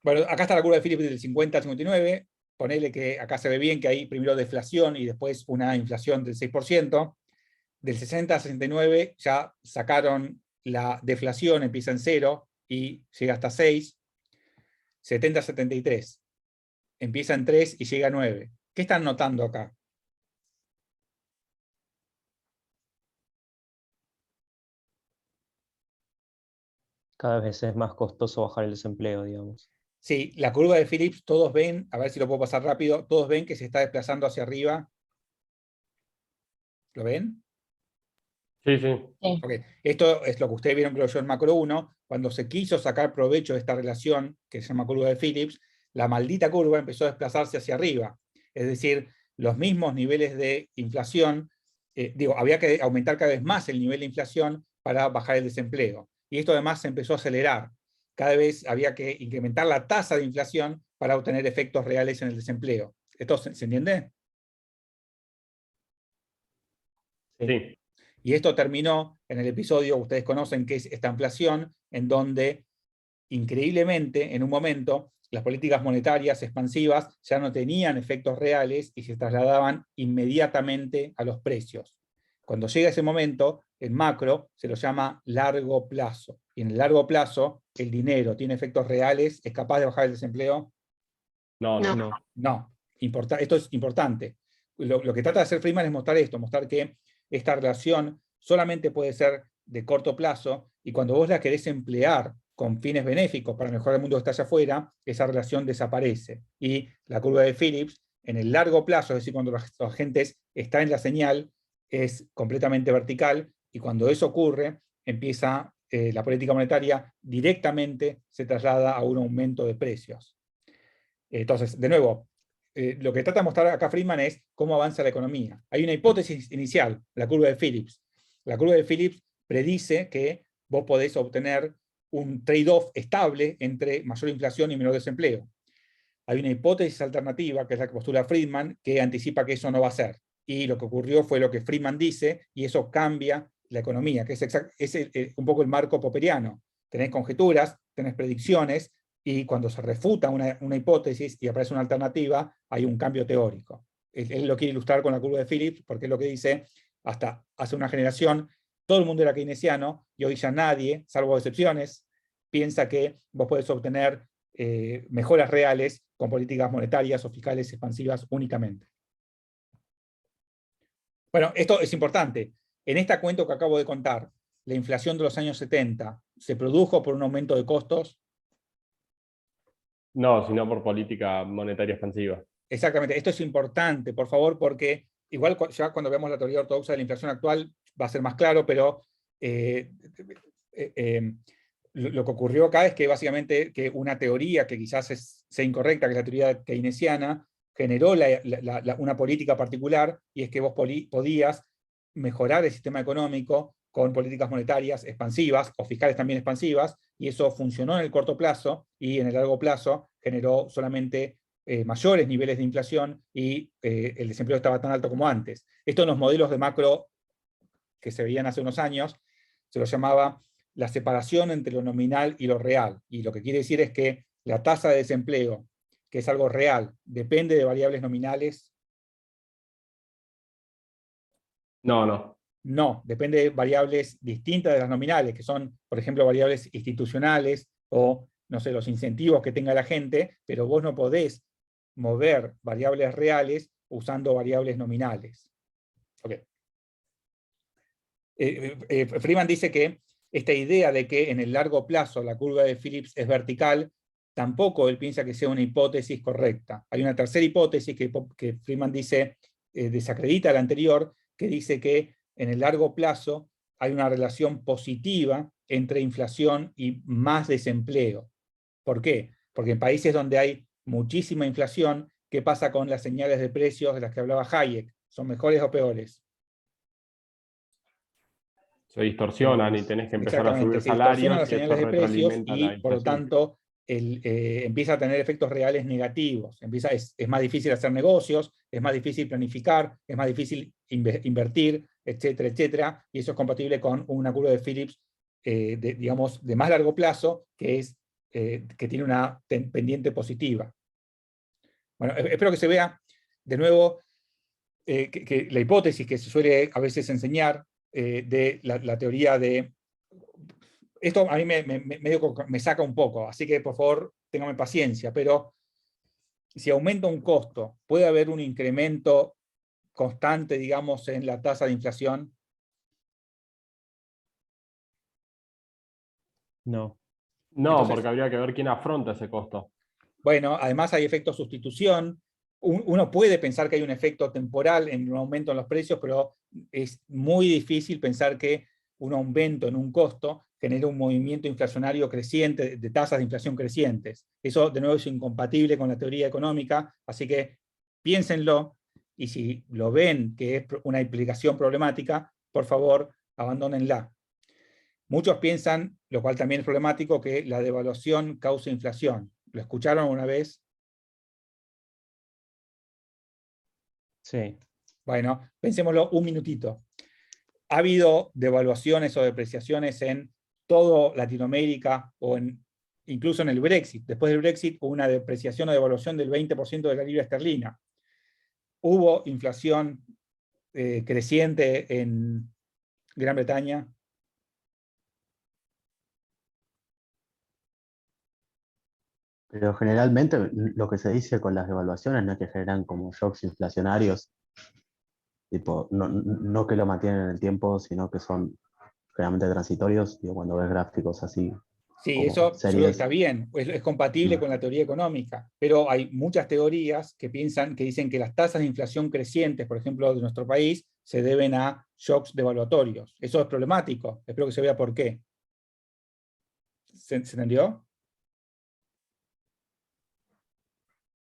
S2: Bueno, acá está la curva de Phillips del 50 al 59. Ponele que acá se ve bien que hay primero deflación y después una inflación del 6%. Del 60 al 69 ya sacaron la deflación, empieza en 0 y llega hasta 6. 70 a 73. Empieza en 3 y llega a 9. ¿Qué están notando acá?
S1: Cada vez es más costoso bajar el desempleo, digamos.
S2: Sí, la curva de Phillips, todos ven, a ver si lo puedo pasar rápido, todos ven que se está desplazando hacia arriba. ¿Lo ven?
S4: Sí, sí.
S2: Okay. Esto es lo que ustedes vieron, creo yo, en macro 1, cuando se quiso sacar provecho de esta relación, que se llama curva de Phillips, la maldita curva empezó a desplazarse hacia arriba. Es decir, los mismos niveles de inflación, había que aumentar cada vez más el nivel de inflación para bajar el desempleo. Y esto además se empezó a acelerar. Cada vez había que incrementar la tasa de inflación para obtener efectos reales en el desempleo. ¿Esto se entiende?
S4: Sí.
S2: Y esto terminó en el episodio, ustedes conocen que es esta inflación, en donde, increíblemente, en un momento, las políticas monetarias expansivas ya no tenían efectos reales y se trasladaban inmediatamente a los precios. Cuando llega ese momento, en macro se lo llama largo plazo. Y en el largo plazo, el dinero tiene efectos reales, ¿es capaz de bajar el desempleo?
S4: No.
S2: No. Esto es importante. Lo que trata de hacer Friedman es mostrar que esta relación solamente puede ser de corto plazo, y cuando vos la querés emplear con fines benéficos para mejorar el mundo que está allá afuera, esa relación desaparece. Y la curva de Phillips, en el largo plazo, es decir, cuando los agentes están en la señal, es completamente vertical, y cuando eso ocurre, empieza la política monetaria directamente se traslada a un aumento de precios. Entonces, de nuevo, lo que trata de mostrar acá Friedman es cómo avanza la economía. Hay una hipótesis inicial, la curva de Phillips. La curva de Phillips predice que vos podés obtener un trade-off estable entre mayor inflación y menor desempleo. Hay una hipótesis alternativa, que es la que postula Friedman, que anticipa que eso no va a ser. Y lo que ocurrió fue lo que Friedman dice, y eso cambia la economía, que es un poco el marco popperiano. Tenés conjeturas, tenés predicciones, y cuando se refuta una hipótesis y aparece una alternativa, hay un cambio teórico. él lo quiere ilustrar con la curva de Phillips, porque es lo que dice, hasta hace una generación, todo el mundo era keynesiano, y hoy ya nadie, salvo excepciones, piensa que vos podés obtener mejoras reales con políticas monetarias o fiscales expansivas únicamente. Bueno, esto es importante. En esta cuenta que acabo de contar, la inflación de los años 70 se produjo por un aumento de costos.
S4: No, sino por política monetaria expansiva.
S2: Exactamente, esto es importante, por favor, porque igual ya cuando veamos la teoría ortodoxa de la inflación actual va a ser más claro, pero lo que ocurrió acá es que básicamente que una teoría que quizás sea incorrecta, que es la teoría keynesiana, generó una política particular, y es que vos podías mejorar el sistema económico con políticas monetarias expansivas, o fiscales también expansivas, y eso funcionó en el corto plazo, y en el largo plazo generó solamente mayores niveles de inflación, y el desempleo estaba tan alto como antes. Esto en los modelos de macro que se veían hace unos años, se lo llamaba la separación entre lo nominal y lo real, y lo que quiere decir es que la tasa de desempleo, que es algo real, depende de variables nominales.
S4: No.
S2: No, depende de variables distintas de las nominales, que son, por ejemplo, variables institucionales o, no sé, los incentivos que tenga la gente, pero vos no podés mover variables reales usando variables nominales. Okay. Freeman dice que esta idea de que en el largo plazo la curva de Phillips es vertical, tampoco él piensa que sea una hipótesis correcta. Hay una tercera hipótesis que Freeman dice desacredita la anterior, que dice que en el largo plazo hay una relación positiva entre inflación y más desempleo. ¿Por qué? Porque en países donde hay muchísima inflación, ¿qué pasa con las señales de precios de las que hablaba Hayek? ¿Son mejores o peores?
S4: Se distorsionan y tenés que empezar a subir salarios,
S2: las señales de precios y por lo tanto empieza a tener efectos reales negativos. Es más difícil hacer negocios, es más difícil planificar, es más difícil invertir, etcétera, etcétera, y eso es compatible con una curva de Phillips digamos, de más largo plazo, que tiene una pendiente positiva. Bueno, espero que se vea de nuevo que la hipótesis que se suele a veces enseñar de la teoría de... Esto a mí me saca un poco, así que por favor téngame paciencia, pero si aumenta un costo, ¿puede haber un incremento constante, digamos, en la tasa de inflación?
S1: No.
S4: No,
S2: Entonces,
S4: porque habría que ver quién afronta ese costo.
S2: Bueno, además hay efectos sustitución. Uno puede pensar que hay un efecto temporal en un aumento en los precios, pero es muy difícil pensar que un aumento en un costo genera un movimiento inflacionario creciente, de tasas de inflación crecientes. Eso, de nuevo, es incompatible con la teoría económica, así que piénsenlo, y si lo ven que es una implicación problemática, por favor, abandónenla. Muchos piensan, lo cual también es problemático, que la devaluación causa inflación. ¿Lo escucharon alguna vez?
S1: Sí.
S2: Bueno, pensémoslo un minutito. ¿Ha habido devaluaciones o depreciaciones en toda Latinoamérica o incluso en el Brexit? Después del Brexit hubo una depreciación o devaluación del 20% de la libra esterlina. ¿Hubo inflación creciente en Gran Bretaña?
S3: Pero generalmente lo que se dice con las devaluaciones no es que generan como shocks inflacionarios, tipo, no que lo mantienen en el tiempo, sino que son generalmente transitorios, y cuando ves gráficos así.
S2: Sí, eso está bien, es compatible con la teoría económica, pero hay muchas teorías que dicen que las tasas de inflación crecientes, por ejemplo, de nuestro país, se deben a shocks devaluatorios. Eso es problemático, espero que se vea por qué. ¿Se entendió?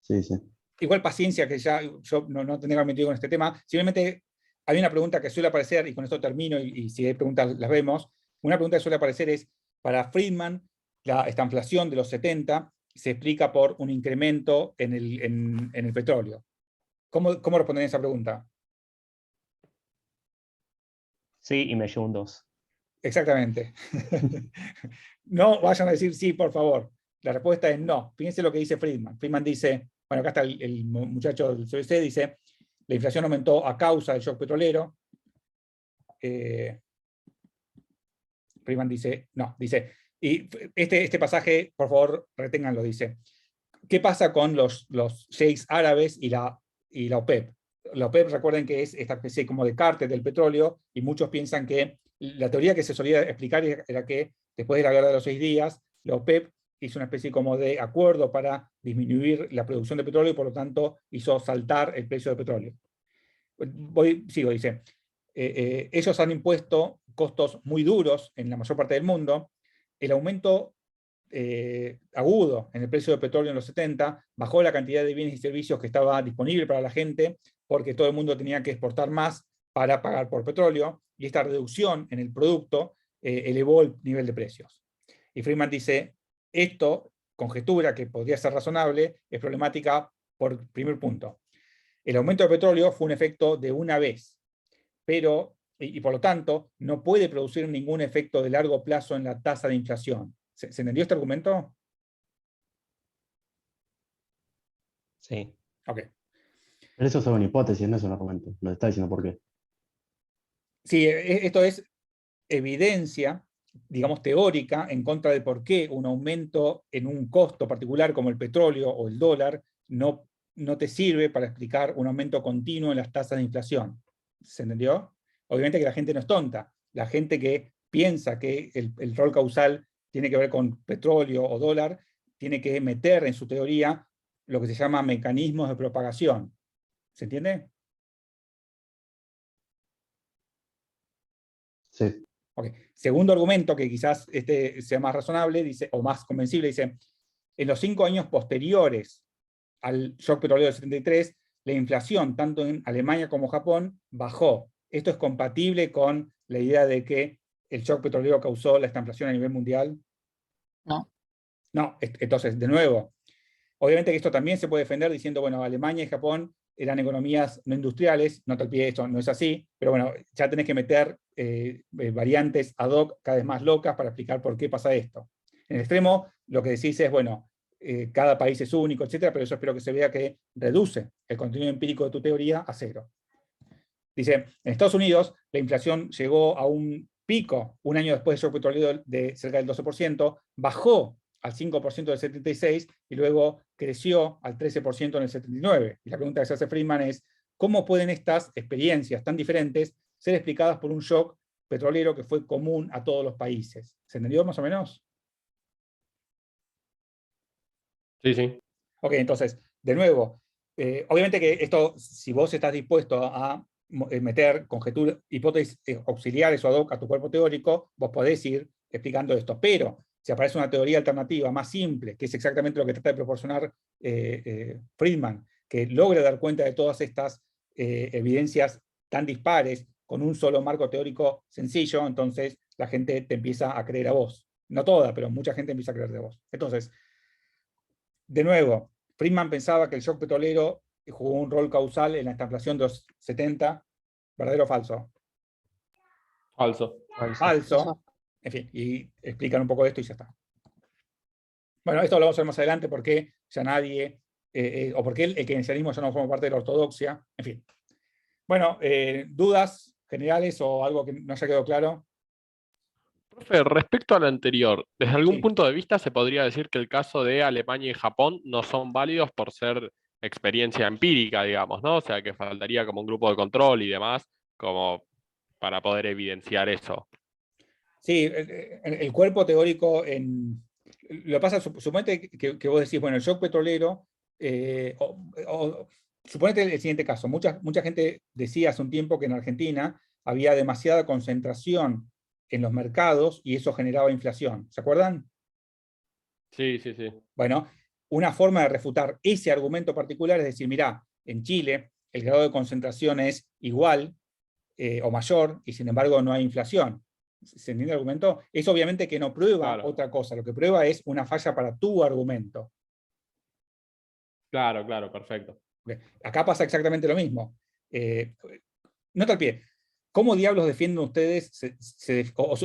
S3: Sí, sí.
S2: Igual paciencia, que ya yo no tendría que mentir con este tema. Simplemente hay una pregunta que suele aparecer, y con esto termino, y si hay preguntas las vemos. Una pregunta que suele aparecer es, para Friedman, esta inflación de los 70 se explica por un incremento en el petróleo. ¿Cómo responden a esa pregunta?
S1: Sí, y me llevo un 2.
S2: Exactamente. No vayan a decir sí, por favor. La respuesta es no. Fíjense lo que dice Friedman. Friedman dice, bueno, acá está el muchacho del CBC, dice, la inflación aumentó a causa del shock petrolero. Friedman dice, no, dice, y este pasaje, por favor, reténganlo, dice, ¿qué pasa con los sheiks árabes y la OPEP? La OPEP, recuerden que es esta especie como de cártel del petróleo, y muchos piensan que la teoría que se solía explicar era que después de la guerra de los 6 días, la OPEP hizo una especie como de acuerdo para disminuir la producción de petróleo y por lo tanto hizo saltar el precio del petróleo. Sigo, dice, ellos han impuesto costos muy duros en la mayor parte del mundo. El aumento agudo en el precio del petróleo en los 70 bajó la cantidad de bienes y servicios que estaba disponible para la gente, porque todo el mundo tenía que exportar más para pagar por petróleo, y esta reducción en el producto elevó el nivel de precios. Y Friedman dice, esto, conjetura que podría ser razonable, es problemática por primer punto. El aumento del petróleo fue un efecto de una vez, pero, y por lo tanto, no puede producir ningún efecto de largo plazo en la tasa de inflación. ¿Se entendió este argumento?
S1: Sí.
S2: Ok.
S3: Pero eso es solo una hipótesis, no es un argumento. Nos está diciendo por qué.
S2: Sí, esto es evidencia, digamos, teórica en contra de por qué un aumento en un costo particular como el petróleo o el dólar no te sirve para explicar un aumento continuo en las tasas de inflación. ¿Se entendió? Obviamente que la gente no es tonta. La gente que piensa que el rol causal tiene que ver con petróleo o dólar, tiene que meter en su teoría lo que se llama mecanismos de propagación. ¿Se entiende?
S3: Sí.
S2: Okay. Segundo argumento, que quizás este sea más razonable, dice, o más convencible, dice, en los 5 años posteriores al shock petrolero del 73, la inflación, tanto en Alemania como Japón, bajó. ¿Esto es compatible con la idea de que el shock petrolero causó la estanflación a nivel mundial?
S13: No.
S2: No, entonces, de nuevo, obviamente que esto también se puede defender diciendo, bueno, Alemania y Japón eran economías no industriales, no te olvides, esto no es así, pero bueno, ya tenés que meter variantes ad hoc cada vez más locas para explicar por qué pasa esto. En el extremo, lo que decís es, bueno, cada país es único, etcétera, pero eso espero que se vea que reduce el contenido empírico de tu teoría a 0. Dice, en Estados Unidos la inflación llegó a un pico un año después del shock petrolero de cerca del 12%, bajó al 5% del 76 y luego creció al 13% en el 79. Y la pregunta que se hace Friedman es, ¿cómo pueden estas experiencias tan diferentes ser explicadas por un shock petrolero que fue común a todos los países? ¿Se entendió más o menos?
S4: Sí, sí.
S2: Ok, entonces, de nuevo, obviamente que esto, si vos estás dispuesto a meter conjeturas, hipótesis auxiliares o ad hoc a tu cuerpo teórico, vos podés ir explicando esto, pero si aparece una teoría alternativa más simple, que es exactamente lo que trata de proporcionar Friedman, que logre dar cuenta de todas estas evidencias tan dispares con un solo marco teórico sencillo, entonces la gente te empieza a creer a vos. No toda, pero mucha gente empieza a creer de vos. Entonces, de nuevo, Friedman pensaba que el shock petrolero jugó un rol causal en la estanflación de los 70, ¿verdadero o falso?
S4: Falso.
S2: Falso. En fin, y explican un poco esto y ya está. Bueno, esto lo vamos a ver más adelante porque ya nadie, o porque el keynesianismo ya no forma parte de la ortodoxia, en fin. Bueno, ¿dudas generales o algo que no haya quedado claro?
S4: Profe, respecto al anterior, desde algún
S2: Sí.
S4: punto de vista se podría decir que el caso de Alemania y Japón no son válidos por ser experiencia empírica, digamos, ¿no? O sea, que faltaría como un grupo de control y demás, como para poder evidenciar eso.
S2: Sí, el cuerpo teórico lo pasa, suponete que vos decís, bueno, el shock petrolero, suponete el siguiente caso, mucha gente decía hace un tiempo que en Argentina había demasiada concentración en los mercados y eso generaba inflación. ¿Se acuerdan?
S4: Sí, sí, sí.
S2: Bueno, una forma de refutar ese argumento particular es decir, mirá, en Chile el grado de concentración es igual o mayor y sin embargo no hay inflación. ¿Se entiende el argumento? Es obviamente que no prueba otra cosa, lo que prueba es una falla para tu argumento.
S4: Claro, claro, perfecto.
S2: Okay. Acá pasa exactamente lo mismo. Nota al pie. ¿Cómo diablos defienden ustedes?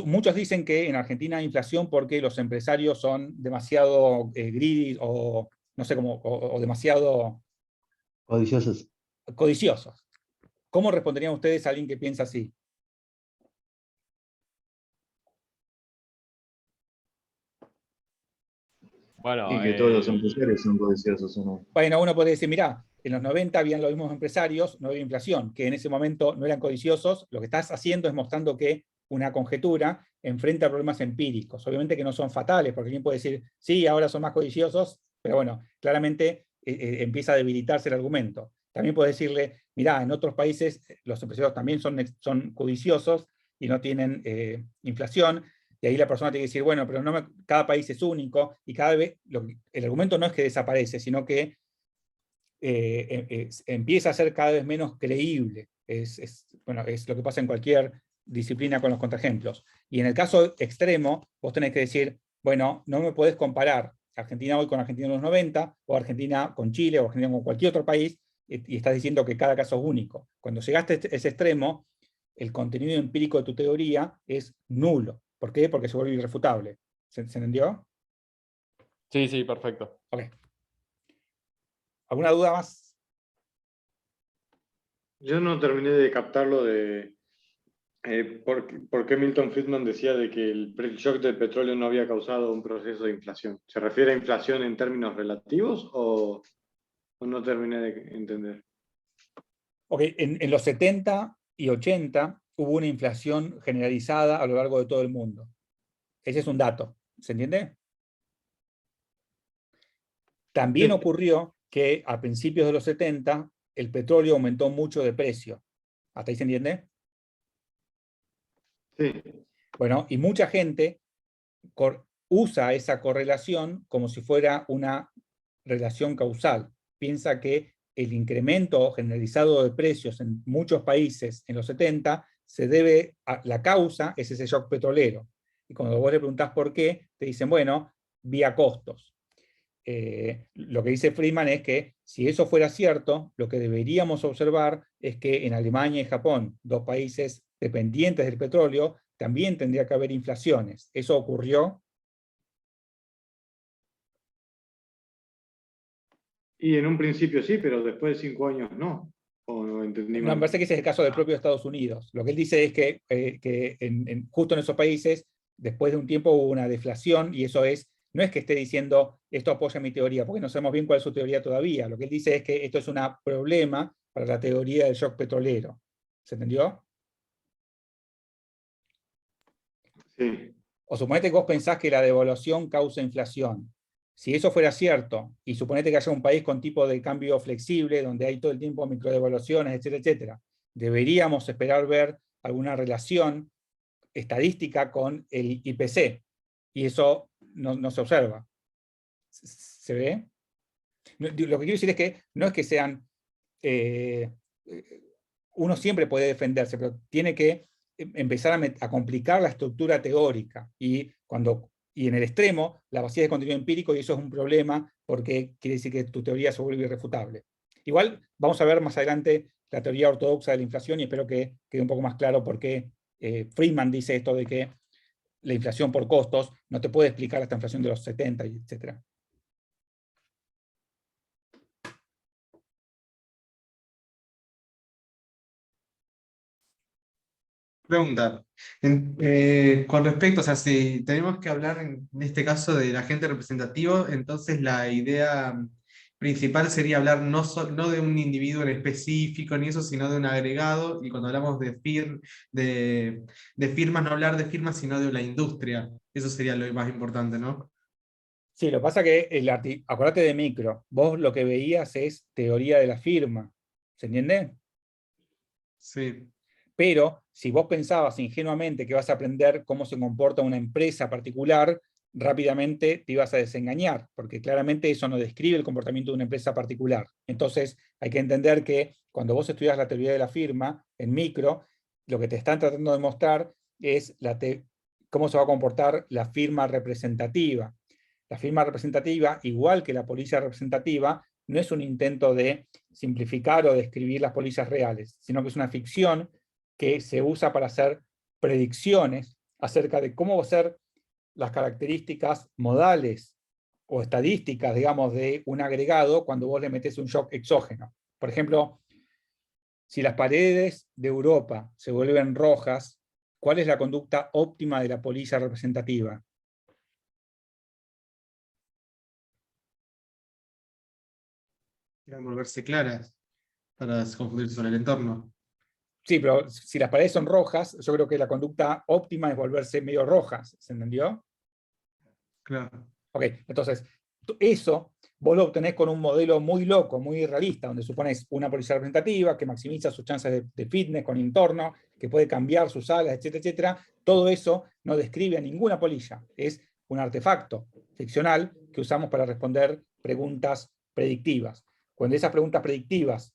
S2: Muchos dicen que en Argentina hay inflación porque los empresarios son demasiado greedy o no sé cómo, o demasiado
S3: codiciosos.
S2: Codiciosos. ¿Cómo responderían ustedes a alguien que piensa así?
S4: Bueno,
S17: Y que todos los empresarios son codiciosos, ¿o no?
S2: Bueno, uno puede decir, mirá, en los 90 habían los mismos empresarios, no había inflación, que en ese momento no eran codiciosos. Lo que estás haciendo es mostrando que una conjetura enfrenta problemas empíricos. Obviamente que no son fatales, porque alguien puede decir, sí, ahora son más codiciosos, pero bueno, claramente empieza a debilitarse el argumento. También puedes decirle, mirá, en otros países los empresarios también son codiciosos y no tienen inflación. Y ahí la persona tiene que decir, bueno, pero cada país es único y cada vez el argumento no es que desaparece, sino que empieza a ser cada vez menos creíble. Bueno, es lo que pasa en cualquier disciplina con los contraejemplos. Y en el caso extremo, vos tenés que decir, bueno, no me podés comparar Argentina hoy con Argentina en los 90, o Argentina con Chile, o Argentina con cualquier otro país, y estás diciendo que cada caso es único. Cuando llegaste a ese extremo, el contenido empírico de tu teoría es nulo. ¿Por qué? Porque se vuelve irrefutable. ¿Se entendió?
S4: Sí, sí, perfecto.
S2: Ok. ¿Alguna duda más?
S10: Yo no terminé de captarlo de por qué Milton Friedman decía de que el shock del petróleo no había causado un proceso de inflación. ¿Se refiere a inflación en términos relativos o no terminé de entender?
S2: Ok, en los 70 y 80 hubo una inflación generalizada a lo largo de todo el mundo. Ese es un dato. ¿Se entiende? También ocurrió que a principios de los 70 el petróleo aumentó mucho de precio. ¿Hasta ahí se entiende?
S10: Sí.
S2: Bueno, y mucha gente usa esa correlación como si fuera una relación causal. Piensa que el incremento generalizado de precios en muchos países en los 70 se debe a la causa, es ese shock petrolero. Y cuando vos le preguntás por qué, te dicen, bueno, vía costos. Lo que dice Friedman es que si eso fuera cierto, lo que deberíamos observar es que en Alemania y Japón, dos países dependientes del petróleo, también tendría que haber inflaciones. ¿Eso ocurrió?
S10: Y en un principio sí, pero después de 5 años no. ¿O no entendí
S2: No,
S10: mal?
S2: me parece que ese es el caso del propio Estados Unidos. Lo que él dice es que, justo en esos países, después de un tiempo hubo una deflación, y eso no es que esté diciendo esto apoya mi teoría, porque no sabemos bien cuál es su teoría todavía. Lo que él dice es que esto es un problema para la teoría del shock petrolero. ¿Se entendió?
S10: Sí.
S2: O suponete que vos pensás que la devaluación causa inflación. Si eso fuera cierto, y suponete que haya un país con tipo de cambio flexible, donde hay todo el tiempo microdevaluaciones, etcétera, etcétera, deberíamos esperar ver alguna relación estadística con el IPC. Y eso no se observa. ¿Se ve? Lo que quiero decir es que no es que sean... uno siempre puede defenderse, pero tiene que empezar a complicar la estructura teórica. Y en el extremo, la vacía de contenido empírico, y eso es un problema porque quiere decir que tu teoría se vuelve irrefutable. Igual vamos a ver más adelante la teoría ortodoxa de la inflación, y espero que quede un poco más claro por qué Friedman dice esto de que la inflación por costos no te puede explicar esta inflación de los 70, etc.
S7: Pregunta. Con respecto, o sea, si tenemos que hablar en este caso del agente representativo, entonces la idea principal sería hablar no de un individuo en específico ni eso, sino de un agregado, y cuando hablamos de firmas, no hablar de firmas, sino de la industria. Eso sería lo más importante, ¿no?
S2: Sí, lo que pasa es que, acordate de micro, vos lo que veías es teoría de la firma, ¿se entiende?
S7: Sí.
S2: Pero si vos pensabas ingenuamente que vas a aprender cómo se comporta una empresa particular, rápidamente te ibas a desengañar, porque claramente eso no describe el comportamiento de una empresa particular. Entonces hay que entender que cuando vos estudias la teoría de la firma en micro, lo que te están tratando de mostrar es cómo se va a comportar la firma representativa. La firma representativa, igual que la póliza representativa, no es un intento de simplificar o describir las pólizas reales, sino que es una ficción que se usa para hacer predicciones acerca de cómo van a ser las características modales o estadísticas, digamos, de un agregado cuando vos le metés un shock exógeno. Por ejemplo, Si las paredes de Europa se vuelven rojas, ¿cuál es la conducta óptima de la polilla representativa?
S7: Quieren volverse claras para confundirse con el entorno.
S2: Sí, pero si las paredes son rojas, yo creo que la conducta óptima es volverse medio rojas, ¿se entendió?
S7: Claro.
S2: Ok, entonces, eso vos lo obtenés con un modelo muy loco, muy realista, donde supones una polilla representativa que maximiza sus chances de fitness con entorno, que puede cambiar sus alas, etcétera, etcétera. Todo eso no describe a ninguna polilla, es un artefacto ficcional que usamos para responder preguntas predictivas. Cuando esas preguntas predictivas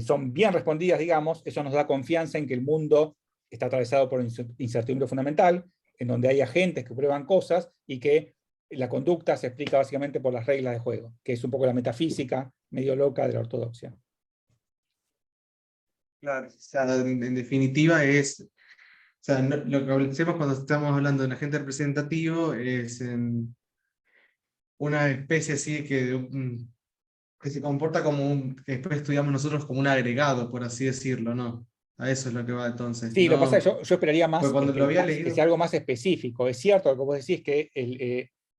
S2: son bien respondidas, digamos, eso nos da confianza en que el mundo está atravesado por incertidumbre fundamental, en donde hay agentes que prueban cosas y que la conducta se explica básicamente por las reglas de juego, que es un poco la metafísica medio loca de la ortodoxia.
S7: Claro, o sea, en definitiva es, o sea, lo que hacemos cuando estamos hablando de un agente representativo es una especie así que se comporta como que después estudiamos nosotros como un agregado, por así decirlo, ¿no? A eso es lo que va entonces.
S2: Sí, lo que pasa es que
S7: No,
S2: yo esperaría más
S7: porque cuando lo había
S2: que
S7: leído,
S2: sea algo más específico. Es cierto lo que vos decís, que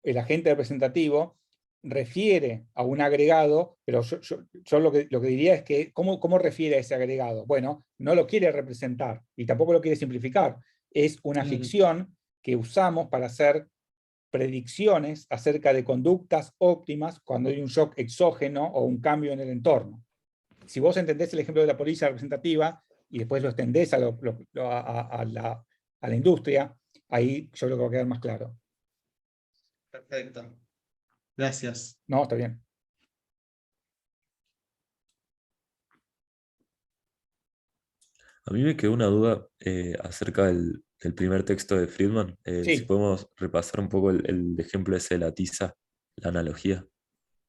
S2: el agente representativo refiere a un agregado, pero yo lo que diría es que, ¿cómo refiere a ese agregado? Bueno, no lo quiere representar y tampoco lo quiere simplificar. Es una ficción que usamos para hacer predicciones acerca de conductas óptimas cuando hay un shock exógeno o un cambio en el entorno. Si vos entendés el ejemplo de la polilla representativa y después lo extendés a la industria, ahí yo creo que va a quedar más claro.
S7: perfecto. Gracias.
S2: No, está bien.
S18: A mí me quedó una duda acerca del primer texto de Friedman. Si
S2: Sí.
S18: podemos repasar un poco el ejemplo ese de la tiza, la analogía.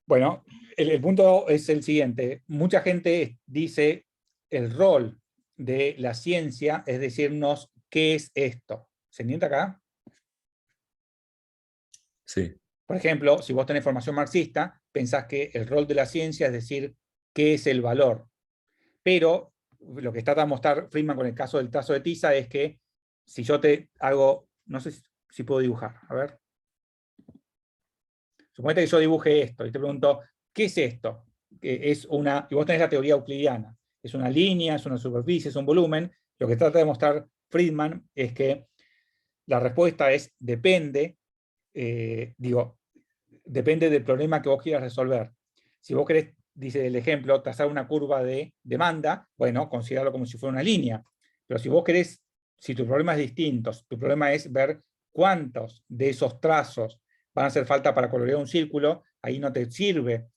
S2: Bueno, el punto es el siguiente. Mucha gente dice el rol de la ciencia es decirnos qué es esto. ¿Se entiende acá?
S18: Sí.
S2: Por ejemplo, si vos tenés formación marxista, pensás que el rol de la ciencia es decir qué es el valor. Pero lo que está tratando de mostrar Friedman con el caso del trazo de tiza es que si yo te hago, no sé si puedo dibujar, a ver. Suponete que yo dibuje esto y te pregunto, ¿qué es esto? Es y vos tenés la teoría euclidiana. Es una línea, es una superficie, es un volumen. Lo que trata de mostrar Friedman es que la respuesta es depende, depende del problema que vos quieras resolver. Si vos querés, dice el ejemplo, trazar una curva de demanda, bueno, considerarlo como si fuera una línea. Pero si vos querés, si tu problema es distinto, tu problema es ver cuántos de esos trazos van a hacer falta para colorear un círculo, ahí no te sirve,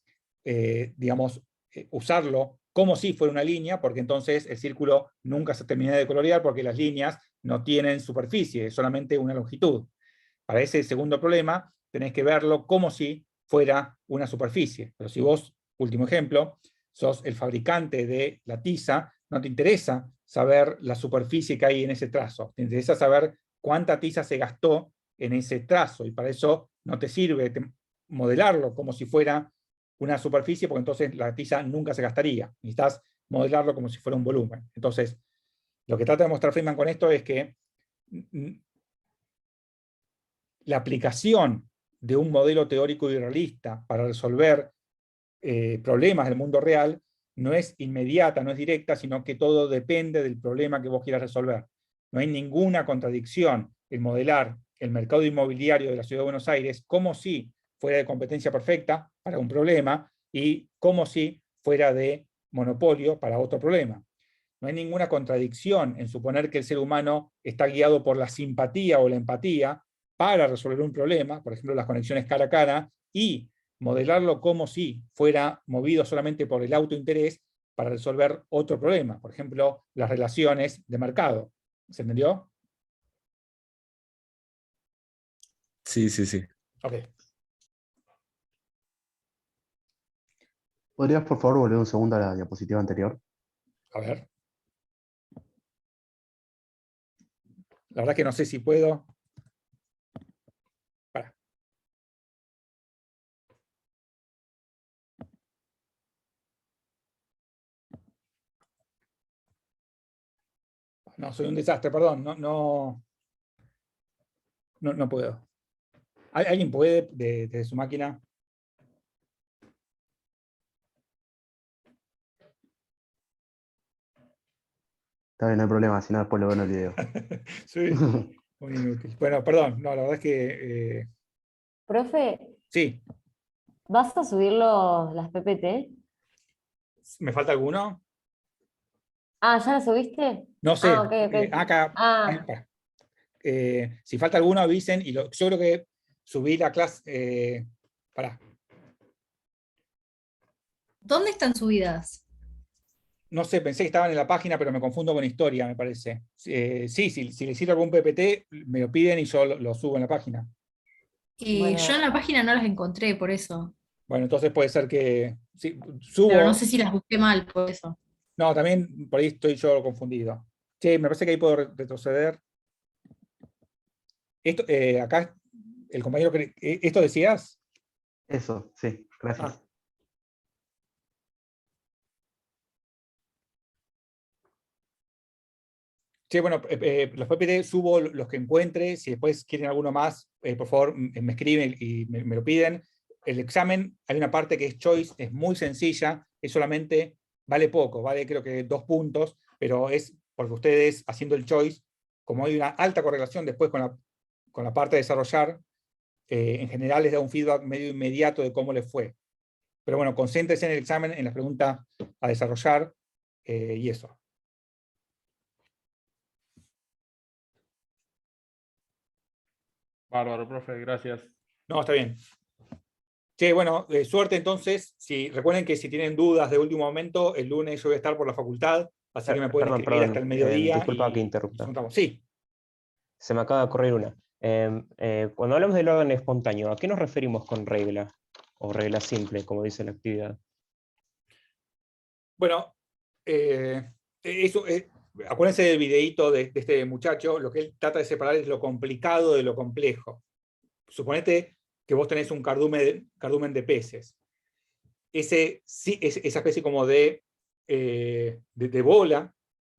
S2: usarlo como si fuera una línea, porque entonces el círculo nunca se termina de colorear porque las líneas no tienen superficie, es solamente una longitud. Para ese segundo problema, tenés que verlo como si fuera una superficie. Pero si vos, último ejemplo, sos el fabricante de la tiza, no te interesa saber la superficie que hay en ese trazo. Te interesa saber cuánta tiza se gastó en ese trazo, y para eso no te sirve modelarlo como si fuera una superficie, porque entonces la tiza nunca se gastaría. Necesitas modelarlo como si fuera un volumen. Entonces, lo que trata de mostrar Friedman con esto es que la aplicación de un modelo teórico y realista para resolver problemas del mundo real no es inmediata, no es directa, sino que todo depende del problema que vos quieras resolver. No hay ninguna contradicción en modelar el mercado inmobiliario de la Ciudad de Buenos Aires como si fuera de competencia perfecta para un problema y como si fuera de monopolio para otro problema. No hay ninguna contradicción en suponer que el ser humano está guiado por la simpatía o la empatía para resolver un problema, por ejemplo, las conexiones cara a cara, y modelarlo como si fuera movido solamente por el autointerés para resolver otro problema, por ejemplo, las relaciones de mercado. ¿Se entendió?
S18: Sí, sí, sí.
S2: Ok.
S3: ¿Podrías, por favor, volver un segundo a la diapositiva anterior?
S2: A ver. La verdad que no sé si puedo. Para. No, soy un desastre, perdón. No puedo. ¿Alguien puede desde su máquina?
S3: Está bien, no hay problema, si no después lo veo en el video.
S2: Sí, muy inútil. Bueno, perdón, no, la verdad es que...
S5: Profe,
S2: sí,
S5: ¿vas a subir las PPT?
S2: ¿me falta alguno?
S5: Ah, ¿ya la subiste?
S2: No sé.
S5: Ah, ok, ok.
S2: Acá,
S5: Ah,
S2: para. Si falta alguno, avisen. Y yo creo que subí la clase... pará.
S14: ¿Dónde están subidas?
S2: No sé, pensé que estaban en la página, pero me confundo con historia, me parece. Sí, si les sirve algún PPT, me lo piden y yo lo subo en la página.
S5: Bueno.
S14: Yo en la página no las encontré, por eso.
S2: Bueno, entonces puede ser que... sí, subo...
S14: Pero no sé si las busqué mal, por eso.
S2: No, también por ahí estoy yo confundido. Sí, me parece que ahí puedo retroceder. Esto, acá, el compañero... ¿Esto decías?
S3: Eso, sí, gracias.
S2: Ah. Sí, bueno, los PPT subo los que encuentre. Si después quieren alguno más, por favor, me escriben y me lo piden. El examen, hay una parte que es choice, es muy sencilla, es solamente, vale poco, vale creo que 2 puntos, pero es porque ustedes haciendo el choice, como hay una alta correlación después con la parte de desarrollar, en general les da un feedback medio inmediato de cómo les fue. Pero bueno, concéntrense en el examen, en las preguntas a desarrollar y eso.
S4: Bárbaro, profe, gracias.
S2: No, está bien. Che, bueno, suerte entonces. Recuerden que si tienen dudas de último momento, el lunes yo voy a estar por la facultad, así que me pueden escribir hasta el mediodía.
S1: Disculpa que
S2: y
S1: interrumpa.
S2: juntamos. Sí.
S1: Se me acaba de ocurrir una. Cuando hablamos del orden espontáneo, ¿a qué nos referimos con regla? O regla simple, como dice la actividad.
S2: Bueno, acuérdense del videíto de este muchacho, lo que él trata de separar es lo complicado de lo complejo. Suponete que vos tenés un cardumen de peces. Esa especie como de bola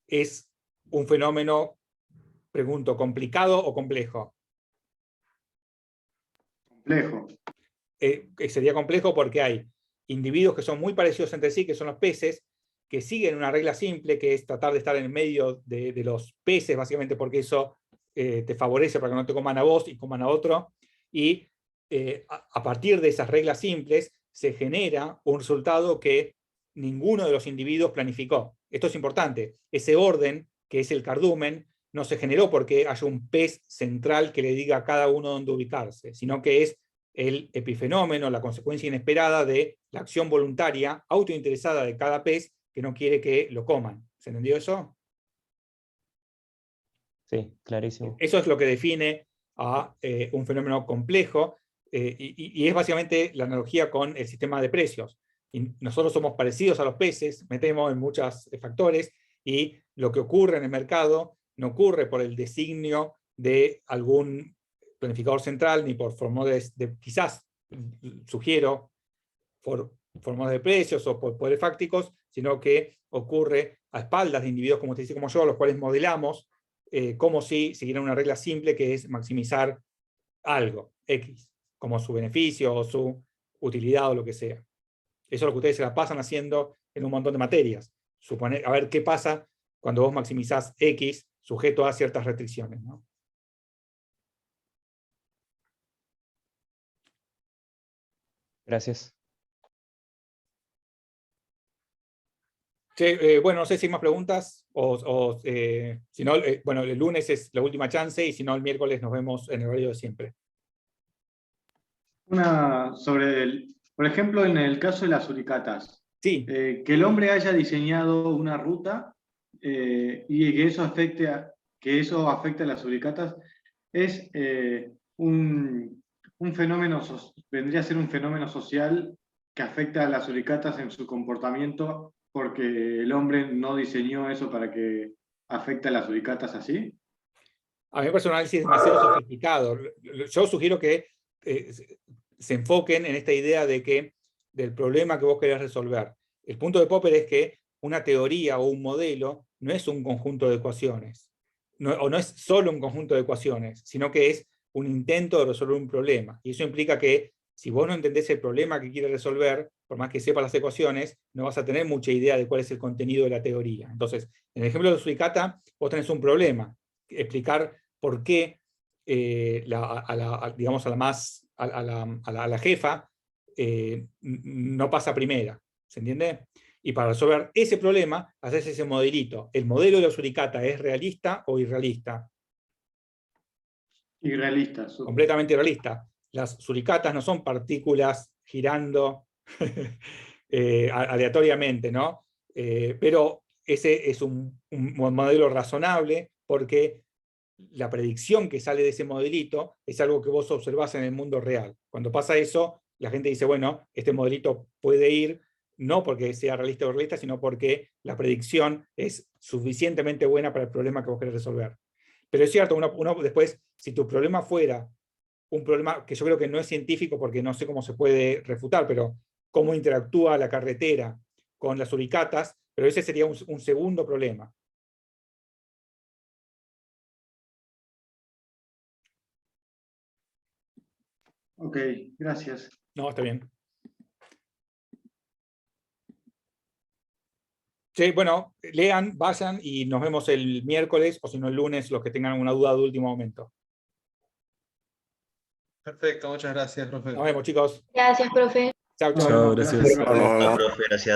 S2: es un fenómeno, pregunto, ¿complicado o complejo?
S10: Complejo.
S2: Sería complejo porque hay individuos que son muy parecidos entre sí, que son los peces, que siguen una regla simple, que es tratar de estar en el medio de los peces, básicamente porque eso te favorece para que no te coman a vos y coman a otro, y a partir de esas reglas simples se genera un resultado que ninguno de los individuos planificó. Esto es importante. Ese orden, que es el cardumen, no se generó porque haya un pez central que le diga a cada uno dónde ubicarse, sino que es el epifenómeno, la consecuencia inesperada de la acción voluntaria, autointeresada de cada pez que no quiere que lo coman. ¿Se entendió eso?
S1: Sí, clarísimo.
S2: Eso es lo que define a un fenómeno complejo y es básicamente la analogía con el sistema de precios. Y nosotros somos parecidos a los peces, metemos en muchos factores y lo que ocurre en el mercado no ocurre por el designio de algún planificador central ni por formulas quizás, sugiero, por formulas de precios o por poderes fácticos, sino que ocurre a espaldas de individuos como usted dice, como yo, a los cuales modelamos como si siguieran una regla simple que es maximizar algo, X, como su beneficio o su utilidad o lo que sea. Eso es lo que ustedes se la pasan haciendo en un montón de materias. A ver qué pasa cuando vos maximizás X sujeto a ciertas restricciones, ¿no?
S1: Gracias.
S2: Bueno, no sé si hay más preguntas si no, bueno, el lunes es la última chance y si no, el miércoles nos vemos en el horario de siempre.
S10: Una sobre, por ejemplo, en el caso de las suricatas.
S2: Sí.
S10: Que el hombre haya diseñado una ruta y que eso afecte a las suricatas es un fenómeno, vendría a ser un fenómeno social que afecta a las suricatas en su comportamiento porque el hombre no diseñó eso para que afecte a las suricatas así.
S2: A mí me parece un análisis demasiado sofisticado. Yo sugiero que se enfoquen en esta idea del problema que vos querés resolver. El punto de Popper es que una teoría o un modelo no es un conjunto de ecuaciones. o no es solo un conjunto de ecuaciones, sino que es un intento de resolver un problema. Y eso implica que si vos no entendés el problema que quieres resolver, por más que sepas las ecuaciones, no vas a tener mucha idea de cuál es el contenido de la teoría. Entonces, en el ejemplo de suricata, vos tenés un problema, explicar por qué digamos, a la jefa no pasa primera. ¿Se entiende? Y para resolver ese problema, haces ese modelito. ¿El modelo de la suricata es realista o irrealista?
S10: Irrealista.
S2: Completamente irrealista. Las suricatas no son partículas girando aleatoriamente, ¿no? Pero ese es un modelo razonable porque la predicción que sale de ese modelito es algo que vos observás en el mundo real. Cuando pasa eso, la gente dice, bueno, este modelito puede ir, no porque sea realista o realista, sino porque la predicción es suficientemente buena para el problema que vos querés resolver. Pero es cierto, uno después, si tu problema fuera un problema que yo creo que no es científico porque no sé cómo se puede refutar, pero cómo interactúa la carretera con las suricatas, pero ese sería un segundo problema.
S10: Ok, gracias.
S2: No, está bien. Sí, bueno, lean, vayan y nos vemos el miércoles o si no el lunes, los que tengan alguna duda de último momento.
S7: Perfecto, muchas gracias, profe.
S2: Nos vemos, chicos.
S6: Gracias, profe.
S2: Chao, chao.
S18: Chao, gracias.
S8: Chao, profe, gracias.